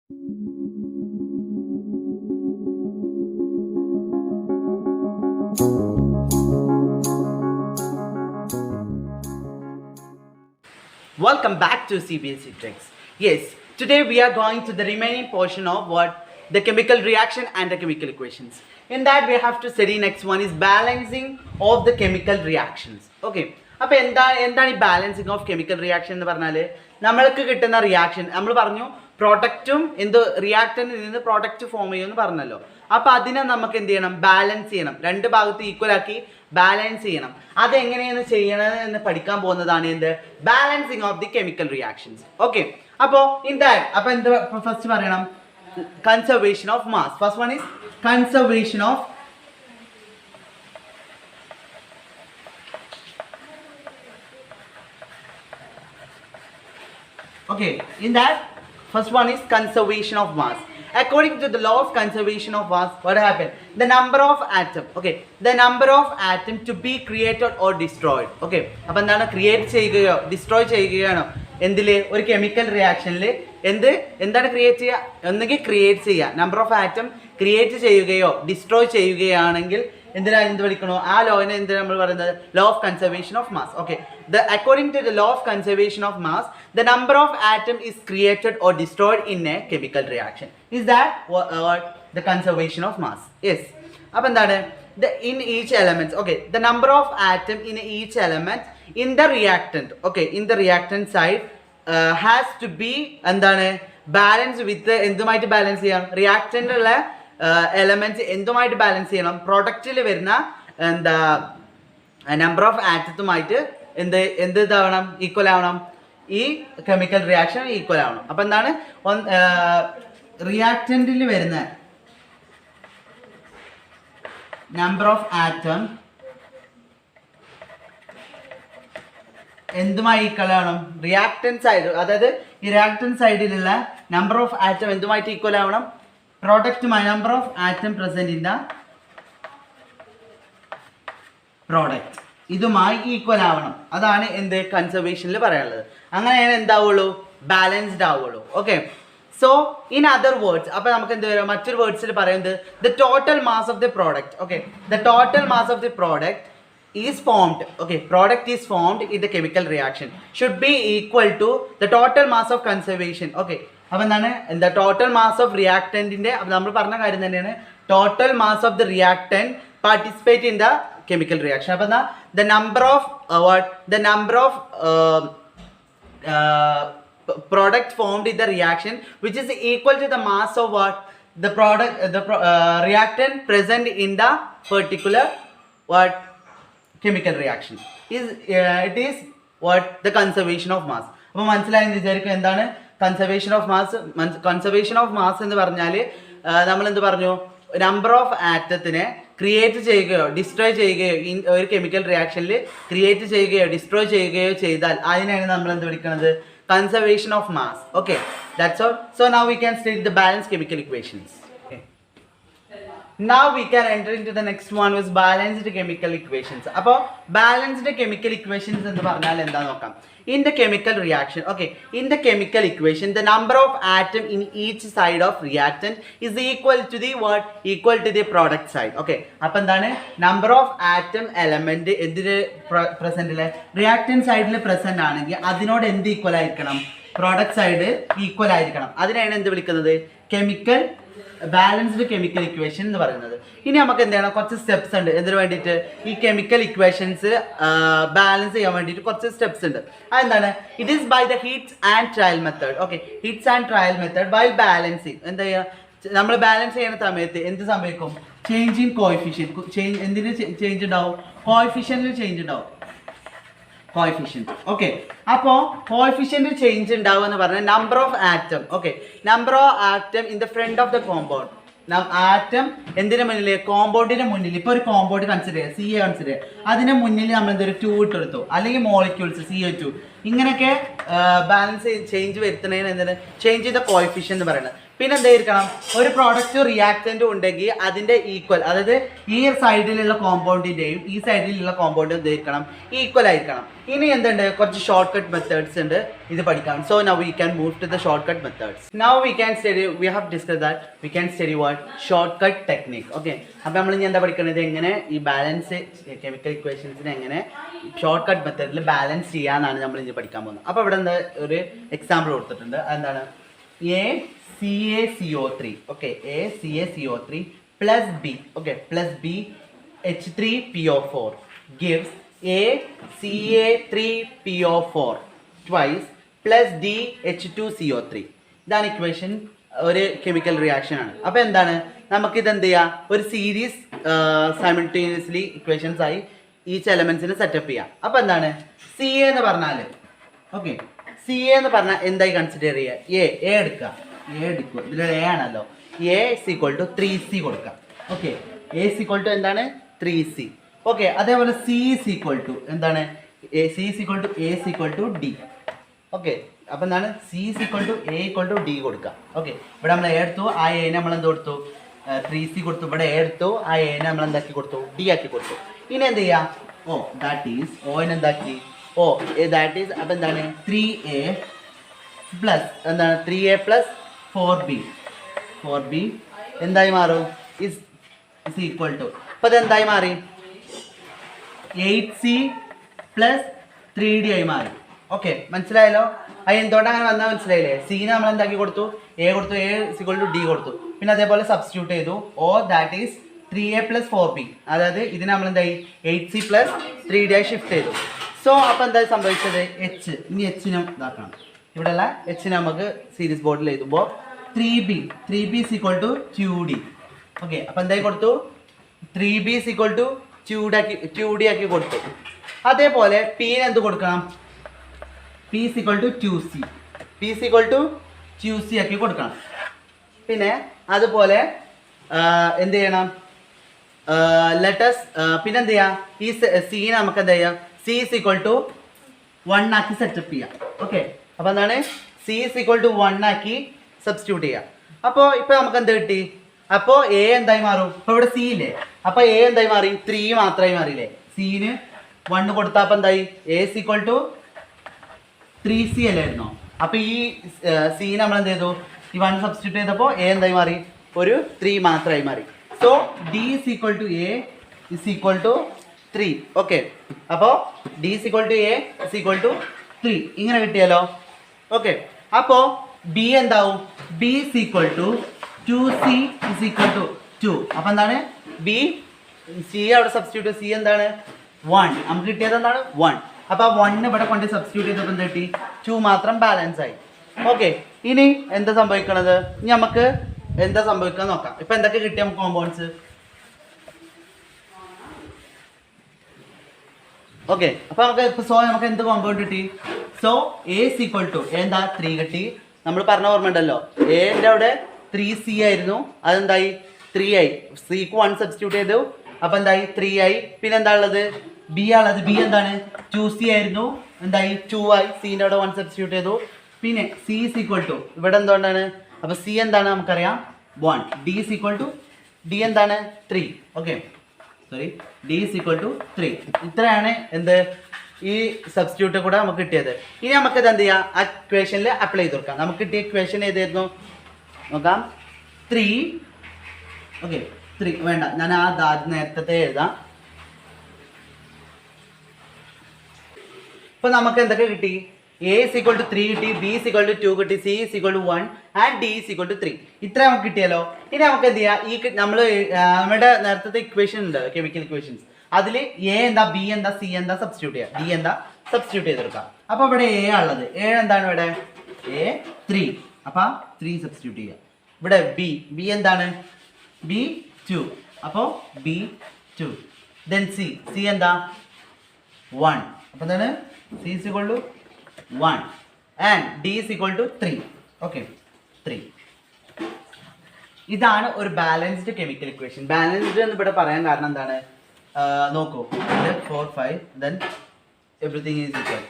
Welcome back to CBSE Tricks. Yes, today we are going to the remaining portion of what? The chemical reaction and the chemical equations. In that we have to study next one is balancing of the chemical reactions. Okay. അപ്പോൾ എന്താണ് ഈ balancing of chemical reaction എന്ന് പറഞ്ഞാൽ നമ്മൾക്ക് കിട്ടുന്ന reaction നമ്മൾ പറഞ്ഞു പ്രോഡക്റ്റും റിയാക്ടന്റിൽ നിന്ന് പ്രോഡക്റ്റ് ഫോം ചെയ്യുമെന്ന് പറഞ്ഞല്ലോ. അപ്പോൾ അതിനെ നമുക്ക് എന്ത് ചെയ്യണം? ബാലൻസ് ചെയ്യണം. രണ്ട് ഭാഗത്ത് ഈക്വൽ ആക്കി ബാലൻസ് ചെയ്യണം. അതെങ്ങനെയാണ് ചെയ്യണത് എന്ന് പഠിക്കാൻ പോകുന്നതാണ് എന്ത്? Balancing of the chemical reactions. Okay. അപ്പോൾ അപ്പോൾ എന്ത് ഫസ്റ്റ് പറയണം? Conservation of mass. First one is conservation of Okay, in that first one is conservation of mass. According to the law of conservation of mass, what happened? The number of atom, okay, the number of atom to be created or destroyed. Okay, അപ്പോൾ എന്താണ് create ചെയ്യുകയോ destroy ചെയ്യുകയാണോ എന്തിൽ? ഒരു chemical റിയാക്ഷനിൽ എന്താണ് create ചെയ്യുക? ഒന്നുകിൽ create ചെയ്യുക, നമ്പർ ഓഫ് ആറ്റം ക്രിയേറ്റ് ചെയ്യുകയോ ഡിസ്ട്രോയ് ചെയ്യുകയാണെങ്കിൽ എന്ത് പഠിക്കണോ? ആ ലോനെ എന്ത് നമ്മൾ പറയുന്നത്? Law of conservation of mass. Okay, according to the law of conservation of mass, the number of atom is created or destroyed in a chemical reaction. Is that what the conservation of mass? Yes. അപ്പോൾ എന്താണ്? In each element, okay, the number of atom in each element in the reactant, okay, in the reactant side has to be എന്താണ്? Balance വിത്ത് എന്തുമായിട്ട് balance ചെയ്യണം? റിയാക്ടന്റുള്ള elements എന്തുമായിട്ട് balance ചെയ്യണം? പ്രൊഡക്റ്റിൽ വരുന്ന number of ആറ്റത്തുമായിട്ട് ഇതാവണം? Equal ആവണം. ഈ chemical reaction equal ആവണം. അപ്പം എന്താണ്? റിയാക്ടന്റിൽ വരുന്ന നമ്പർ ഓഫ് ആറ്റം എന്തുമായി ഈക്വൽ ആവണം? റിയാക്ടന്റ് സൈഡ്, അതായത് ഈ റിയാക്ടന്റ് സൈഡിലുള്ള നമ്പർ ഓഫ് ആറ്റം എന്തുമായിട്ട് ഈക്വൽ ആവണം? പ്രോഡക്റ്റുമായി, number of atom present in the product, ഇതുമായി ഈക്വൽ ആവണം. അതാണ് എന്ത് കൺസർവേഷനിൽ പറയാനുള്ളത്. അങ്ങനെയാണ് എന്താവുള്ളൂ? ബാലൻസ്ഡ് ആവുള്ളൂ. Okay. So in other words, അപ്പോൾ നമുക്ക് എന്ത് വരും? മറ്റൊരു വേർഡ്സിൽ പറയുന്നത് the total mass of the product. Okay, the total mass of the product is formed, okay, product is formed in the chemical reaction should be equal to the total mass of conservation. Okay, അപ്പോൾ എന്താണ്? the total mass of reactantന്റെ നമ്മൾ പറഞ്ഞ കാര്യം തന്നെയാണ്. total mass of the reactant participate in the chemical reaction. അപ്പോൾ എന്താ? the number of the number of product formed in the reaction which is equal to the mass of what? the product reactant present in the particular what? chemical reaction is it is what? the conservation of mass. അപ്പോൾ മനസ്സിലായെന്ന് വിചാരിക്കും. എന്താണ് conservation of mass? Conservation of mass എന്ന് പറഞ്ഞാൽ നമ്മൾ എന്ത് പറഞ്ഞു? Number of ആറ്റത്തിനെ create ചെയ്യുകയോ ഡിസ്ട്രോയ് ചെയ്യുകയോ ഒരു കെമിക്കൽ റിയാക്ഷനിൽ ക്രിയേറ്റ് ചെയ്യുകയോ ഡിസ്ട്രോയ് ചെയ്യുകയോ ചെയ്താൽ അതിനാണ് നമ്മൾ എന്ത് വിളിക്കുന്നത്? Conservation of mass. Okay, that's all. So now we can study the balance chemical equations. Now we can enter into the next one was balanced chemical equations. അപ്പോൾ balanced chemical equations എന്ന് പറഞ്ഞാൽ എന്താ നോക്കാം. In the chemical reaction, okay, in the chemical equation the number of atom in each side of reactant is equal to the what? Equal to the product side. Okay, അപ്പോൾ എന്താണ്? number of atom element എന്തിന് present ഇല്ലേ? reactant സൈഡിൽ present ആണെങ്കിൽ അതിനോട് എന്ത് equal ആയിരിക്കണം? product side equal ആയിരിക്കണം. അതിനാണ് എന്ത് വിളിക്കുന്നത്? കെമിക്കൽ ബാലൻസ്ഡ് കെമിക്കൽ ഇക്വേഷൻ എന്ന് പറയുന്നത്. ഇനി നമുക്ക് എന്താണ്? കുറച്ച് സ്റ്റെപ്സ് ഉണ്ട്. എന്തിനു വേണ്ടിയിട്ട്? ഈ കെമിക്കൽ ഇക്വേഷൻസ് ബാലൻസ് ചെയ്യാൻ വേണ്ടിയിട്ട് കുറച്ച് സ്റ്റെപ്സ് ഉണ്ട്. അതെന്താണ്? It is by the hits and trial method. Okay, hits and trial method by balancing. എന്താ ചെയ്യുക? നമ്മൾ ബാലൻസ് ചെയ്യുന്ന സമയത്ത് എന്ത് സംഭവിക്കും? Change in coefficient. എന്തിന് ചേഞ്ച് ഉണ്ടാവും? കോഎഫിഷ്യൻറ്റിൽ ചേഞ്ച് ഉണ്ടാവും. കോഎഫിഷ്യൻറ്റ്. ഓക്കെ, അപ്പോൾ കോഎഫിഷ്യൻറ്റ് ചേഞ്ച് ഉണ്ടാവുക എന്ന് പറഞ്ഞാൽ number of atom. Okay, number of atom in the front of the compound. Atom എന്തിനു മുന്നിൽ? കോമ്പൗണ്ടിന് മുന്നിൽ. ഇപ്പോൾ ഒരു കോമ്പൗണ്ട് കൺസിഡർ ചെയ്യുക, സി എ കൺസിഡർ ചെയ്യുക. അതിന് മുന്നിൽ നമ്മൾ എന്തൊരു 2 ഇട്ടെടുത്തു, അല്ലെങ്കിൽ മോളിക്യൂൾസ് CO2 ഇങ്ങനെയൊക്കെ ബാലൻസ് ചേഞ്ച് വരുത്തുന്നതിന് എന്താണ് ചേഞ്ച് ചെയ്ത കോഎഫിഷ്യന്റ് എന്ന് പറയുന്നത്. പിന്നെ എന്തായിരിക്കണം, ഒരു പ്രോഡക്റ്റ് റിയാക്റ്റൻറ്റും ഉണ്ടെങ്കിൽ അതിൻ്റെ ഈക്വൽ, അതായത് ഈ സൈഡിലുള്ള കോമ്പൗണ്ടിൻ്റെയും ഈ സൈഡിലുള്ള കോമ്പൗണ്ടും എന്തായിരിക്കണം ഈക്വൽ ആയിരിക്കണം. ഇനി എന്തുണ്ട്, കുറച്ച് ഷോർട്ട് കട്ട് മെത്തേഡ്സ് ഉണ്ട് ഇത് പഠിക്കാം. So now we can move to the short cut methods. Now we can study, we have discuss that we can study what short cut technique. Okay, അപ്പോൾ നമ്മൾ ഇനി എന്താ പഠിക്കുന്നത്, എങ്ങനെ ഈ ബാലൻസ് കെമിക്കൽ ഇക്വേഷൻസിനെ എങ്ങനെ ഷോർട്ട് കട്ട് മെത്തേഡിൽ ബാലൻസ് ചെയ്യാന്നാണ് നമ്മൾ ഇനി പഠിക്കാൻ പോകുന്നത്. അപ്പോൾ ഇവിടെ എന്താ ഒരു എക്സാമ്പിൾ കൊടുത്തിട്ടുണ്ട്, അതെന്താണ് ACaCO3, okay, ACaCO3 plus B, okay, plus B H3PO4 gives ACa3PO4 twice plus D H2CO3. ഇതാണ് ഇക്വേഷൻ, ഒരു കെമിക്കൽ റിയാക്ഷൻ ആണ്. അപ്പോൾ എന്താണ്, നമുക്കിത് എന്ത് ചെയ്യാം, ഒരു സീരീസ് സൈമിൾട്ടേനിയസ്ലി ഇക്വേഷൻസ് ആയി ഈച്ച് എലമെന്റ്സിന് സെറ്റപ്പ് ചെയ്യാം. അപ്പോൾ എന്താണ് CA എന്ന് പറഞ്ഞാൽ, ഓക്കെ, CA എന്ന് പറഞ്ഞാൽ എന്തായി കൺസിഡർ ചെയ്യുക, എ എടുക്കുക, എടുക്കുക, ഇതിൽ A ആണല്ലോ, A is equal to 3C കൊടുക്കാം. Okay, A is equal to എന്താണ് 3C. ഓക്കെ, അതേപോലെ C is equal to എന്താണ്, C is equal to A is equal to D. Okay, അപ്പോൾ എന്താണ് C is equal to A equal to D കൊടുക്കാം. Okay, ഇവിടെ നമ്മൾ A എടുത്തു, ആ A നമ്മൾ എന്ത് കൊടുത്തു 3C കൊടുത്തു, ഇവിടെ A എടുത്തു, ആ A നമ്മൾ എന്താക്കി കൊടുത്തു D ആക്കി കൊടുത്തു. ഇനി എന്ത് ചെയ്യാം, ദാറ്റ് ഈസ് എന്താക്കി ദാറ്റ് ഈസ്, അപ്പോൾ എന്താണ് 3A പ്ലസ് എന്താണ് 3A പ്ലസ് 4B എന്തായി മാറും ഇസ് ഈക്വൽ ടു, അപ്പോൾ അതെന്തായി മാറി 8C പ്ലസ് 3D ആയി മാറി. ഓക്കെ, മനസ്സിലായല്ലോ, അത് എന്തുകൊണ്ട് അങ്ങനെ വന്നാൽ മനസ്സിലായില്ലേ. സീനെ നമ്മൾ എന്താക്കി കൊടുത്തു, A കൊടുത്തു, A is equal to D കൊടുത്തു, പിന്നെ അതേപോലെ സബ്സ്റ്റിറ്റ്യൂട്ട് ചെയ്തു, that is 3A plus 4B, അതായത് ഇതിന് നമ്മൾ എന്തായി 8C പ്ലസ് 3D ആയി ഷിഫ്റ്റ് ചെയ്തു. സോ അപ്പോൾ എന്താ സംഭവിച്ചത്, ഇനി Hനും ഇതാക്കണം, ഇവിടെയുള്ള Hനെ നമുക്ക് സീരീസ് ബോർഡിൽ എഴുതുമ്പോൾ 3B is equal to 2D. Okay, അപ്പോൾ എന്തായി കൊടുത്തു 3B is equal to 2D ആക്കി കൊടുത്തു. അതേപോലെ Pന് എന്ത് കൊടുക്കണം, P is equal to 2C ആക്കി കൊടുക്കണം. പിന്നെ അതുപോലെ എന്ത് ചെയ്യണം, പിന്നെ എന്ത് ചെയ്യാം, ഈ സീനെ നമുക്ക് എന്താ ചെയ്യാം C is equal to 1 ആക്കി സെറ്റപ്പ് ചെയ്യാം. ഓക്കെ, അപ്പോൾ എന്താണ് C is equal to 1 ആക്കി സബ്സ്റ്റിറ്റ്യൂട്ട് ചെയ്യാം. അപ്പോൾ ഇപ്പോൾ നമുക്ക് എന്ത് കിട്ടി, അപ്പോൾ A എന്തായി മാറും, ഇപ്പോൾ ഇവിടെ C ഇല്ലേ, അപ്പോൾ A എന്തായി മാറി 3 മാത്രമായി മാറിയില്ലേ, Cന് 1 കൊടുത്താൽ അപ്പോൾ എന്തായി A is equal to 3C അല്ലായിരുന്നോ. അപ്പോൾ ഈ Cന് നമ്മൾ എന്ത് ചെയ്തു, ഈ 1 സബ്സ്റ്റിറ്റ്യൂട്ട് ചെയ്തപ്പോൾ A എന്തായി മാറി, ഒരു 3 മാത്രമായി മാറി. So D is equal to A is equal to 3. Okay, അപ്പോൾ D is equal to A is equal to 3 ഇങ്ങനെ കിട്ടിയല്ലോ. ഓക്കെ, അപ്പോൾ B എന്താവും, B is equal to 2C is equal to 2. അപ്പോൾ എന്താണ് B, C അവിടെ സബ്സ്റ്റിറ്റ്യൂട്ട്, C എന്താണ് 1, നമുക്ക് കിട്ടിയത് എന്താണ് 1. അപ്പോൾ 1 ഇവിടെ കൊണ്ട് സബ്സ്റ്റിറ്റ്യൂട്ട് ചെയ്തപ്പോൾ എന്ത് കിട്ടി, 2 മാത്രം ബാലൻസ് ആയി. ഓക്കെ, ഇനി എന്താ സംഭവിക്കണത്, ഇനി നമുക്ക് എന്താ സംഭവിക്കാൻ നോക്കാം. ഇപ്പം എന്തൊക്കെ കിട്ടിയ നമുക്ക് കോമ്പൗണ്ട്സ്. ഓക്കെ, അപ്പോൾ നമുക്ക് നമുക്ക് എന്ത് കോമ്പൗണ്ട് കിട്ടി, so A is equal to എന്താ 3 കിട്ടി. നമ്മൾ പറഞ്ഞ ഓർമ്മ ഉണ്ടല്ലോ, Aൻ്റെ അവിടെ 3C ആയിരുന്നു, അതെന്തായി 3 ആയി, Cക്ക് 1 സബ്സ്റ്റിറ്റ്യൂട്ട് ചെയ്തു, അപ്പോൾ എന്തായി 3 ആയി. പിന്നെ എന്താ ഉള്ളത്, B ആണുള്ളത്, B എന്താണ് 2C ആയിരുന്നു, എന്തായി 2 ആയി, Cൻ്റെ അവിടെ 1 സബ്സ്റ്റിറ്റ്യൂട്ട് ചെയ്തു. പിന്നെ C is equal to ഇവിടെ എന്തുകൊണ്ടാണ്, അപ്പോൾ C എന്താണ് നമുക്കറിയാം 1, D is equal to D എന്താണ് 3. Okay, sorry, D is equal to 3. ഇത്രയാണ് എന്ത് ഈ സബ്സ്റ്റിറ്റ്യൂട്ട് കൂടെ നമുക്ക് കിട്ടിയത്. ഇനി നമുക്കിത് എന്ത് ചെയ്യാം, ആ ഇക്വേഷനിൽ അപ്ലൈ ചെയ്ത് കൊടുക്കാം. നമുക്ക് കിട്ടിയ ഇക്വേഷൻ ഏതായിരുന്നു നോക്കാം, 3. ഓക്കെ, 3 വേണ്ട, ഞാൻ ആ നേരത്തെ എഴുതാം. ഇപ്പൊ നമുക്ക് എന്തൊക്കെ കിട്ടി, A is equal to 3 കിട്ടി, B is equal to 2 കിട്ടി, C is equal to 1 and D is equal to 3. ഇത്ര നമുക്ക് കിട്ടിയല്ലോ. ഇനി നമുക്ക് എന്ത് ചെയ്യാം, ഈ നമ്മൾ നമ്മുടെ നേരത്തെ ഇക്വേഷൻ ഉണ്ട് കെമിക്കൽ ഇക്വേഷൻസ്, അതിൽ A എന്താ, B എന്താ, C എന്താ സബ്സ്റ്റിറ്റ്യൂട്ട് ചെയ്യുക, D എന്താ സബ്സ്റ്റിറ്റ്യൂട്ട് ചെയ്തെടുക്കാം. അപ്പോൾ ഇവിടെ A ഉള്ളത്, A എന്താണ് ഇവിടെ A 3, അപ്പോൾ 3 സബ്സ്റ്റിറ്റ്യൂട്ട് ചെയ്യുക. ഇവിടെ B എന്താണ് B 2, അപ്പോൾ B 2. ദെൻ C എന്താ 1, അപ്പോൾ എന്താണ് C is equal to 1 and D is equal to 3. Okay, 3. ഇതാണ് ഒരു ബാലൻസ്ഡ് കെമിക്കൽ ഇക്വേഷൻ. ബാലൻസ്ഡ് എന്ന് ഇവിടെ പറയാൻ കാരണം എന്താണ്, നോക്കൂ, 4 5 then everything is equal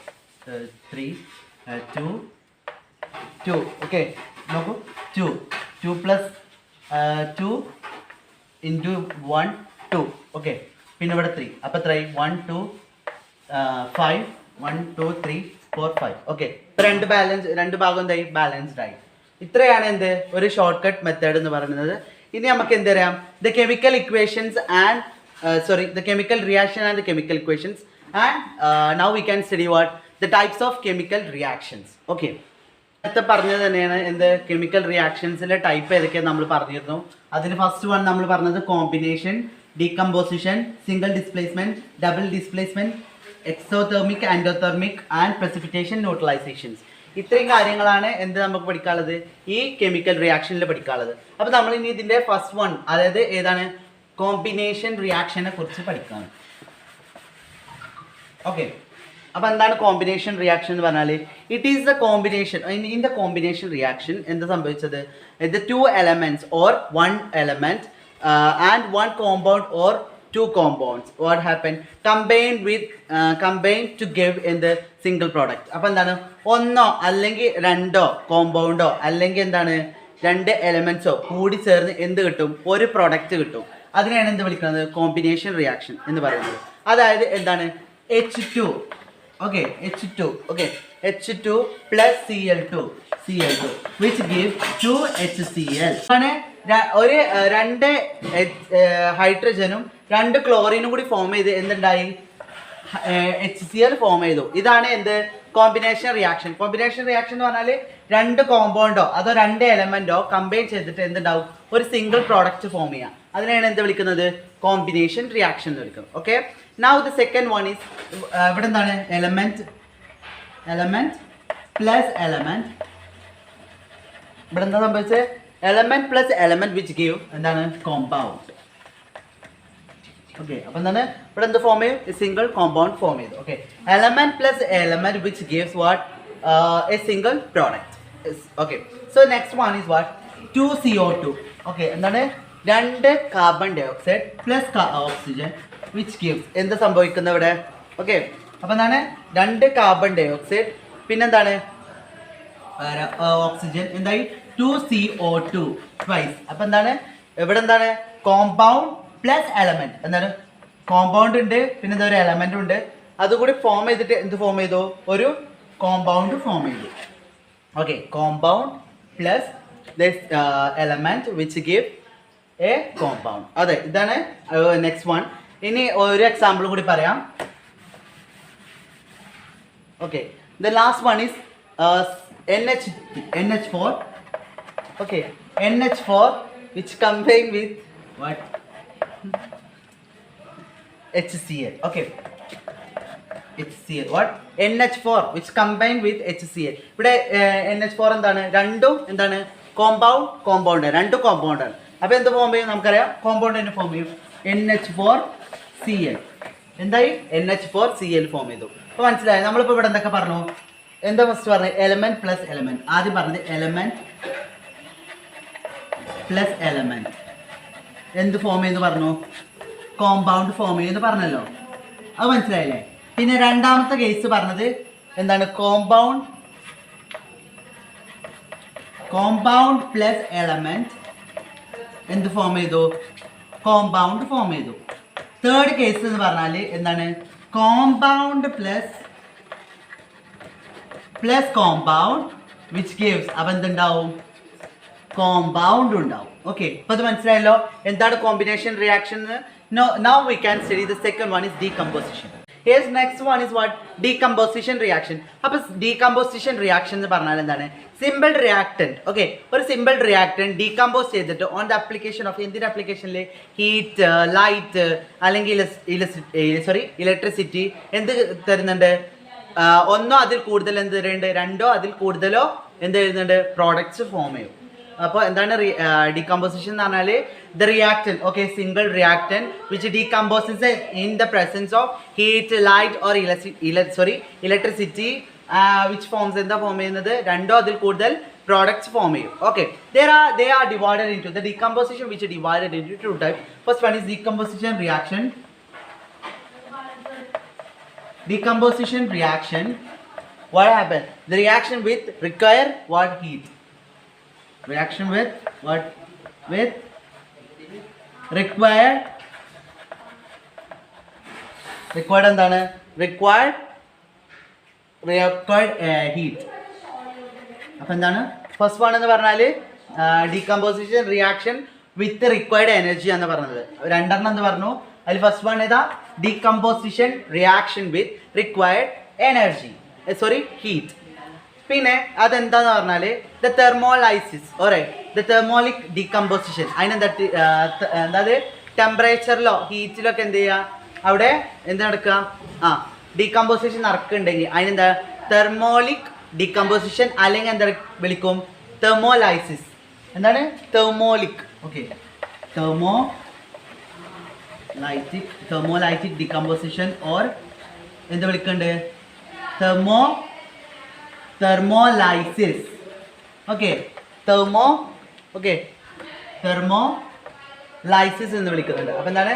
3 2 2 okay നോക്കൂ 2 plus 2 into 1 2 okay പിന്നെ ഇവിടെ 3 അപ്പോൾ എത്രയായി 1 2 5 1 2 3 4 5 ഓക്കെ രണ്ട് ഭാഗം എന്തായി ബാലൻസ്ഡ് ആയി. ഇത്രയാണ് എന്ത് ഒരു ഷോർട്ട് കട്ട് മെത്തേഡ് എന്ന് പറയുന്നത്. ഇനി നമുക്ക് എന്ത് പറയാം, the chemical equations and the chemical reaction and the chemical equations and now we can study what the types of chemical reactions. okay നേരത്തെ പറഞ്ഞത് തന്നെയാണ് എന്ത് കെമിക്കൽ റിയാക്ഷൻസിന്റെ ടൈപ്പ് ഏതൊക്കെയാണ് നമ്മൾ പറഞ്ഞിരുന്നു. അതിന് ഫസ്റ്റ് വൺ നമ്മൾ പറഞ്ഞത് combination, decomposition, single displacement, double displacement, exothermic, endothermic and precipitation ന്യൂട്രലൈസേഷൻസ്. ഇത്രയും കാര്യങ്ങളാണ് എന്ത് നമുക്ക് പഠിക്കാനുള്ളത്, ഈ കെമിക്കൽ റിയാക്ഷനിൽ പഠിക്കാനുള്ളത്. അപ്പോൾ നമ്മൾ ഇനി ഇതിന്റെ ഫസ്റ്റ് വൺ, അതായത് ഏതാണ്, കോമ്പിനേഷൻ റിയാക്ഷനെ കുറിച്ച് പഠിക്കാണ്. ഓക്കെ, അപ്പോൾ എന്താണ് കോമ്പിനേഷൻ റിയാക്ഷൻ എന്ന് പറഞ്ഞാൽ, it is the combination in the combination reaction എന്താ സംഭവിച്ചത്, the 2 elements or 1 element and 1 compound or 2 compounds what happened combined to give in the single product. അപ്പോൾ എന്താണ്, ഒന്നോ അല്ലെങ്കിൽ രണ്ടോ കോമ്പൗണ്ടോ അല്ലെങ്കിൽ എന്താണ് 2 എലമെന്റ്സോ കൂടി ചേർന്ന് എന്ത് കിട്ടും, ഒരു പ്രൊഡക്റ്റ് കിട്ടും. അതിനെയാണ് എന്ത് വിളിക്കുന്നത്, കോമ്പിനേഷൻ റിയാക്ഷൻ എന്ന് പറയുന്നത്. അതായത് എന്താണ്, H2 okay H2 plus Cl2 which gives 2 HCl. അങ്ങനെ ഒരു 2 ഹൈഡ്രജനും 2 ക്ലോറിനും കൂടി ഫോം ചെയ്ത് എന്തുണ്ടായി, HCl ഫോം ചെയ്തു. ഇതാണ് എന്ത് കോമ്പിനേഷൻ റിയാക്ഷൻ. കോമ്പിനേഷൻ റിയാക്ഷൻ എന്ന് പറഞ്ഞാൽ 2 കോമ്പൗണ്ടോ അതോ 2 എലമെന്റോ കമ്പൈൻ ചെയ്തിട്ട് എന്തുണ്ടാവും, ഒരു സിംഗിൾ പ്രോഡക്റ്റ് ഫോം ചെയ്യാം. അതിനെയാണ് എന്ത് വിളിക്കുന്നത്, കോമ്പിനേഷൻ റിയാക്ഷൻ എന്ന് വിളിക്കുന്നത്. Okay, now the second one is ഇവിടെ എന്താണ്, എലമെന്റ് പ്ലസ് എലമെന്റ്. ഇവിടെ എന്താ സംഭവിച്ചത്, element plus element which give എന്താണ്, കോമ്പൗണ്ട്. ഓക്കെ, അപ്പോൾ എന്താണ് ഇവിടെ എന്ത് ഫോം ചെയ്യും, സിംഗിൾ കോമ്പൗണ്ട് ഫോം ചെയ്തു. Okay, element plus element which gives what, a single product. Okay, so next one is what, 2CO2. Okay, എന്താണ്, 2 carbon dioxide plus oxygen which gives എന്ത് സംഭവിക്കുന്നത് ഇവിടെ. ഓക്കെ, അപ്പോൾ എന്താണ്, 2 കാർബൺ ഡൈ ഓക്സൈഡ് പിന്നെന്താണ് oxygen എന്തായി 2CO2 twice. അപ്പോൾ എന്താണ് ഇവിടെ എന്താണ്, കോമ്പൗണ്ട് പ്ലസ് എലമെന്റ്. എന്താണ്, കോമ്പൗണ്ട് ഉണ്ട് പിന്നെ എന്താ ഒരു എലമെന്റും ഉണ്ട്, അതുകൂടി ഫോം ചെയ്തിട്ട് എന്ത് ഫോം ചെയ്തു, ഒരു കോമ്പൗണ്ട് ഫോം ചെയ്തു. Okay, compound plus this element which give A compound. അതെ, ഇതാണ് നെക്സ്റ്റ് വൺ. ഇനി ഒരു എക്സാമ്പിൾ കൂടി പറയാം. Okay, the last one is NH4. Okay, NH4 which combine with what, HCl. okay, HCl what, NH4 which combine with HCl. ഇവിടെ NH4 എന്താണ്, രണ്ടും എന്താണ്, കോമ്പൗണ്ട് 2 കോമ്പൗണ്ട് ആണ്. അപ്പോൾ എന്ത് ഫോം ചെയ്യും നമുക്കറിയാം, കോമ്പൗണ്ട് തന്നെ ഫോം ചെയ്യും, NH4Cl. എന്തായി, NH4Cl ഫോം ചെയ്തു. അപ്പോൾ മനസ്സിലായി. നമ്മളിപ്പോൾ ഇവിടെ എന്തൊക്കെ പറഞ്ഞു, എന്താ ഫസ്റ്റ് പറഞ്ഞത്, എലമെന്റ് പ്ലസ് എലമെന്റ്. ആദ്യം പറഞ്ഞത് എലമെന്റ് പ്ലസ് എലമെന്റ് എന്ത് ഫോം ചെയ്യുന്നു പറഞ്ഞു, കോമ്പൗണ്ട് ഫോം ചെയ്യുന്നു പറഞ്ഞല്ലോ, അത് മനസ്സിലായില്ലേ. പിന്നെ രണ്ടാമത്തെ കേസ് പറഞ്ഞത് എന്താണ്, കോമ്പൗണ്ട് പ്ലസ് എലമെന്റ് എന്ത് ഫോം ചെയ്തു, കോമ്പൗണ്ട് ഫോം ചെയ്തു. തേർഡ് കേസ് എന്ന് പറഞ്ഞാൽ എന്താണ്, compound plus compound which gives, അപ്പം എന്തുണ്ടാവും, കോമ്പൗണ്ട് ഉണ്ടാവും. ഓക്കെ, അപ്പോൾ അത് മനസ്സിലായല്ലോ എന്താണ് combination reaction. Now we can study the second one is decomposition. Yes, next one is what, decomposition reaction. അപ്പോൾ ഡീകമ്പോസിഷൻ റിയാക്ഷൻ എന്ന് പറഞ്ഞാൽ എന്താണ്, സിമ്പിൾ റിയാക്ടൻറ്റ്. ഓക്കെ, ഒരു സിമ്പിൾ റിയാക്ടൻറ്റ് ഡീകമ്പോസ് ചെയ്തിട്ട് ഓൺ ദ ആപ്ലിക്കേഷൻ ഓഫ് എന്തിൻ്റെ ആപ്ലിക്കേഷനിൽ, ഹീറ്റ്, ലൈറ്റ് അല്ലെങ്കിൽ electricity എന്ത് തരുന്നുണ്ട്, ഒന്നോ അതിൽ കൂടുതൽ എന്ത് തരുന്നുണ്ട്, രണ്ടോ അതിൽ കൂടുതലോ എന്ത് തരുന്നുണ്ട്, പ്രോഡക്ട്സ് ഫോം ചെയ്യും. അപ്പോൾ എന്താണ് ഡീകമ്പോസിഷൻ എന്ന് പറഞ്ഞാൽ, the reactant, okay, single reactant which decomposes in the presence of heat, light or electricity which forms എന്താ ഫോം ചെയ്യുന്നത്, രണ്ടോ അതിൽ കൂടുതൽ പ്രോഡക്ട്സ് ഫോം ചെയ്യും. Okay, they are divided into the decomposition which is divided into 2 types. First one is decomposition reaction decomposition reaction, what happen? The reaction with require what heat? Reaction with what? With required എന്താണ്? Required heat. അപ്പം എന്താണ് first one എന്ന് പറഞ്ഞാൽ decomposition reaction with required energy എന്ന് പറഞ്ഞത്. രണ്ടെണ്ണം എന്ന് പറഞ്ഞു. അതിൽ ഫസ്റ്റ് വൺ ഏതാ? Decomposition reaction with required energy, sorry heat. പിന്നെ അതെന്താന്ന് പറഞ്ഞാൽ ദ തെർമോലൈസിസ് ഓറെ ദ തെർമോളിക് ഡീകമ്പോസിഷൻ. അതിനെന്താ എന്താത് ടെമ്പറേച്ചറിലോ ഹീറ്റിലോ ഒക്കെ എന്ത് ചെയ്യുക, അവിടെ എന്ത് നടക്കുക, ഡീകമ്പോസിഷൻ നടക്കുന്നുണ്ടെങ്കിൽ അതിനെന്താ തെർമോളിക് ഡീകമ്പോസിഷൻ, അല്ലെങ്കിൽ എന്താ വിളിക്കും തെർമോലൈസിസ്. എന്താണ് തെർമോളിക്? ഓക്കെ, തെർമോലൈറ്റിക് ഡീകമ്പോസിഷൻ ഓർ എന്താ വിളിക്കണ്ട് തെർമോലൈസിസ്. ഓക്കെ, തെർമോലൈസിസ് എന്ന് വിളിക്കുന്നുണ്ട്. അപ്പം എന്താണ്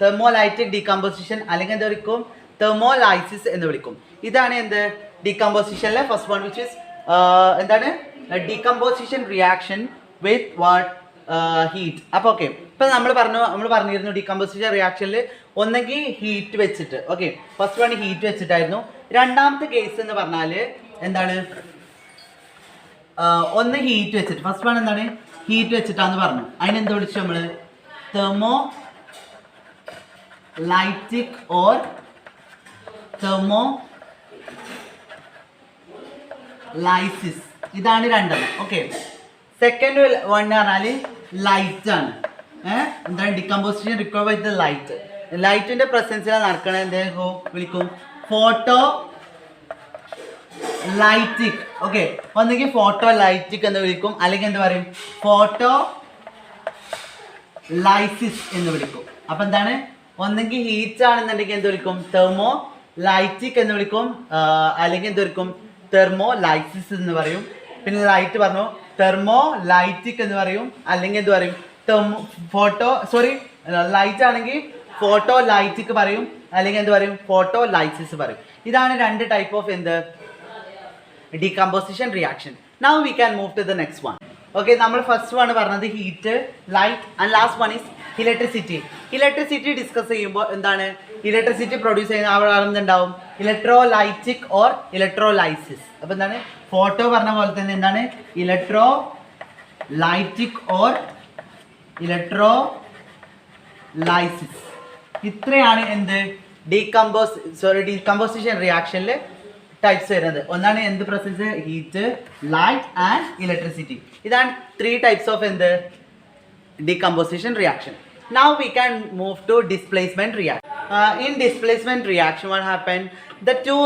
തെർമോലൈറ്റിക് ഡീകമ്പോസിഷൻ, അല്ലെങ്കിൽ എന്താ വിളിക്കും തെർമോലൈസിസ് എന്ന് വിളിക്കും. ഇതാണ് എന്ത് ഡീകമ്പോസിഷനിലെ ഫസ്റ്റ് വൺ, വിച്ച് ഇസ് എന്താണ് decomposition reaction with what heat. അപ്പോൾ ഓക്കെ, ഇപ്പം നമ്മൾ പറഞ്ഞിരുന്നു ഡീകമ്പോസിഷൻ റിയാക്ഷനിൽ ഒന്നെങ്കിൽ ഹീറ്റ് വെച്ചിട്ട്, ഓക്കെ ഫസ്റ്റ് വൺ ഹീറ്റ് വെച്ചിട്ടായിരുന്നു. രണ്ടാമത്തെ കേസ് എന്ന് പറഞ്ഞാൽ എന്താണ്, ഒന്ന് ഹീറ്റ് വെച്ചിട്ട്, ഫസ്റ്റ് വൺ എന്താണ് ഹീറ്റ് വെച്ചിട്ടാന്ന് പറഞ്ഞു. അതിനെന്ത് വിളിച്ചു നമ്മൾ തെർമോലൈറ്റിക് ഓർ തെർമോലൈസിസ്. ഇതാണ് രണ്ടെണ്ണം. ഓക്കെ, സെക്കൻഡ് വൺ എന്ന് പറഞ്ഞാൽ ലൈറ്റ് ആണ്. എന്താണ് decomposition require with the light. ലൈറ്റിന്റെ പ്രസൻസിലാണ് നടക്കണത്. എന്തെങ്കിലും വിളിക്കും ഫോട്ടോ ലൈറ്റിക്. ഓക്കെ, ഒന്നെങ്കിൽ ഫോട്ടോ ലൈറ്റിക് എന്ന് വിളിക്കും, അല്ലെങ്കിൽ എന്താ പറയും ഫോട്ടോ ലൈസിസ് എന്ന് വിളിക്കും. അപ്പൊ എന്താണ്, ഒന്നെങ്കിൽ ഹീറ്റ് ആണെന്നുണ്ടെങ്കിൽ എന്ത് വിളിക്കും തെർമോ ലൈറ്റിക് എന്ന് വിളിക്കും, അല്ലെങ്കിൽ എന്ത് വിളിക്കും തെർമോ ലൈസിസ് എന്ന് പറയും. പിന്നെ ലൈറ്റ് പറഞ്ഞു തെർമോ ലൈറ്റിക് എന്ന് പറയും, അല്ലെങ്കിൽ എന്ത് പറയും ലൈറ്റ് ആണെങ്കിൽ ഫോട്ടോ ലൈറ്റിക് പറയും, അല്ലെങ്കിൽ എന്ത് പറയും ഫോട്ടോ ലൈസിസ് പറയും. ഇതാണ് രണ്ട് ടൈപ്പ് ഓഫ് എന്ത് decomposition reaction. Now we can move to the next one. Okay, നമ്മൾ ഫസ്റ്റ് വൺ പറഞ്ഞത് heat, light and last one is electricity. Electricity discuss ചെയ്യുമ്പോൾ എന്താണ് ഇലക്ട്രിസിറ്റി പ്രൊഡ്യൂസ് ചെയ്യുന്ന അവിടെ എന്തുണ്ടാവും ഇലക്ട്രോലൈറ്റിക് ഓർ ഇലക്ട്രോലൈസിസ്. അപ്പോൾ എന്താണ് ഫോട്ടോ പറഞ്ഞ പോലെ തന്നെ എന്താണ് ഇലക്ട്രോലൈറ്റിക് ഓർ ഇലക്ട്രോലൈസിസ്. ഇത്രയാണ് എന്ത് ഡീകമ്പോസിഷൻ റിയാക്ഷനിൽ ടൈപ്സ് വരുന്നത്. ഒന്നാണ് എന്ത് process heat, light and electricity. ഇതാണ് 3 types ഓഫ് എന്ത് decomposition reaction. Now we can move to displacement reaction. In displacement reaction what happened, the two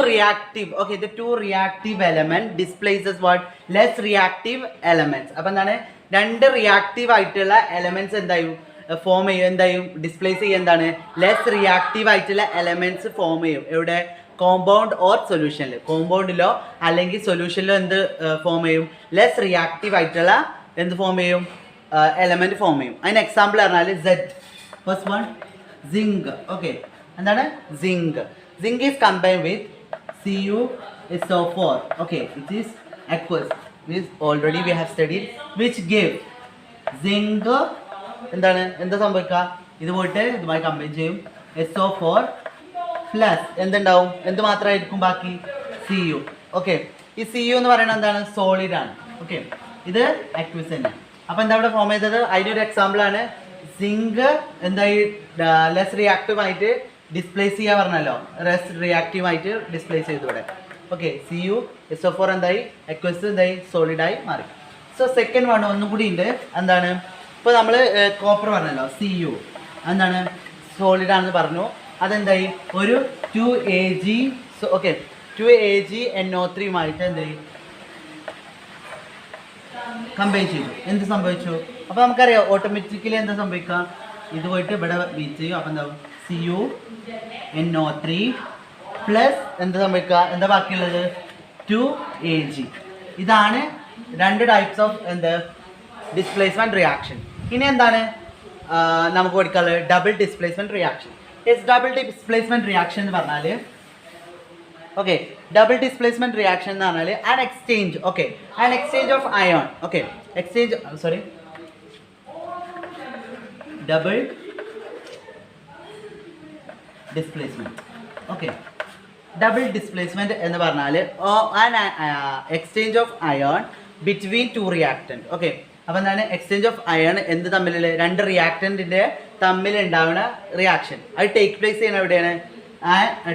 reactive element displaces what less reactive elements. അപ്പോൾ എന്താണ് രണ്ട് reactive ആയിട്ടുള്ള elements എന്തായും form ചെയ്യും, എന്തായും displace ചെയ്യും, എന്താണ് less reactive ആയിട്ടുള്ള elements form ചെയ്യും. എവിടെ കോമ്പൗണ്ട് ഓർ സൊല്യൂഷനിൽ, കോമ്പൗണ്ടിലോ അല്ലെങ്കിൽ സൊല്യൂഷനിലോ എന്ത് ഫോം ചെയ്യും ലെസ് റിയാക്റ്റീവ് ആയിട്ടുള്ള എന്ത് ഫോം ചെയ്യും എലമെന്റ് ഫോം ചെയ്യും. അതിന് എക്സാമ്പിൾ പറഞ്ഞാൽ സെഡ്. First one zinc. ഓക്കെ, എന്താണ് zinc is combined with CuSO4. Okay, it is aqueous, which already we have studied, which give zinc എന്താണ് എന്താ സംഭവിക്കുക, ഇത് പോയിട്ട് ഇതുമായി കമ്പൈൻ ചെയ്യും SO4 പ്ലസ് എന്തുണ്ടാവും, എന്ത് മാത്രമായിരിക്കും ബാക്കി Cu. ഓക്കെ, ഈ Cu എന്ന് പറയുന്നത് എന്താണ് സോളിഡ് ആണ്. ഓക്കെ, ഇത് അക്വസ് തന്നെ. അപ്പോൾ എന്താ ഇവിടെ ഫോം ചെയ്തത്, അതിനൊരു എക്സാമ്പിൾ ആണ് സിങ്ക് എന്തായി ലെസ് റിയാക്റ്റീവ് ആയിട്ട് ഡിസ്പ്ലേസ് ചെയ്യാൻ പറഞ്ഞല്ലോ, ലെസ് റിയാക്റ്റീവ് ആയിട്ട് ഡിസ്പ്ലേസ് ചെയ്തു ഇവിടെ. ഓക്കെ, CuSO4 എന്തായി അക്വസ് എന്തായി സോളിഡായി മാറി. സോ സെക്കൻഡ് വൺ ഒന്നും കൂടി ഉണ്ട്, എന്താണ് ഇപ്പോൾ നമ്മൾ കോപ്പർ പറഞ്ഞല്ലോ Cu എന്താണ് സോളിഡാണെന്ന് പറഞ്ഞു, അതെന്തായി ഒരു 2Ag. ഓക്കെ, 2AgNO3 എന്തായി കമ്പൈൻ ചെയ്തു. എന്ത് സംഭവിച്ചു, അപ്പോൾ നമുക്കറിയാം ഓട്ടോമാറ്റിക്കലി എന്താ സംഭവിക്കുക, ഇത് പോയിട്ട് ഇവിടെ ബീറ്റ് ചെയ്യും. അപ്പോൾ എന്താവും CuNO3 പ്ലസ് എന്താ സംഭവിക്കുക, എന്താ ബാക്കിയുള്ളത് 2Ag. ഇതാണ് രണ്ട് ടൈപ്സ് ഓഫ് എന്ത് ഡിസ്പ്ലേസ്മെൻറ്റ് റിയാക്ഷൻ. ഇനി എന്താണ് നമുക്ക് പഠിക്കാനുള്ളത് double displacement reaction. Yes double displacement reaction എന്ന് പറഞ്ഞാൽ ഓക്കെ ഡബിൾ ഡിസ്പ്ലേസ്മെന്റ് റിയാക്ഷൻ എന്ന് പറഞ്ഞാൽ an exchange of ion double displacement double displacement എന്ന് പറഞ്ഞാൽ exchange of ion between two reactant അപ്പോൾ എന്താണ് എക്സ്ചേഞ്ച് ഓഫ് അയൺ എന്ത് തമ്മിലുള്ള രണ്ട് റിയാക്ടൻറ്റിൻ്റെ തമ്മിൽ ഉണ്ടാവുന്ന റിയാക്ഷൻ അത് ടേക്ക് പ്ലേസ് ചെയ്യണം എവിടെയാണ്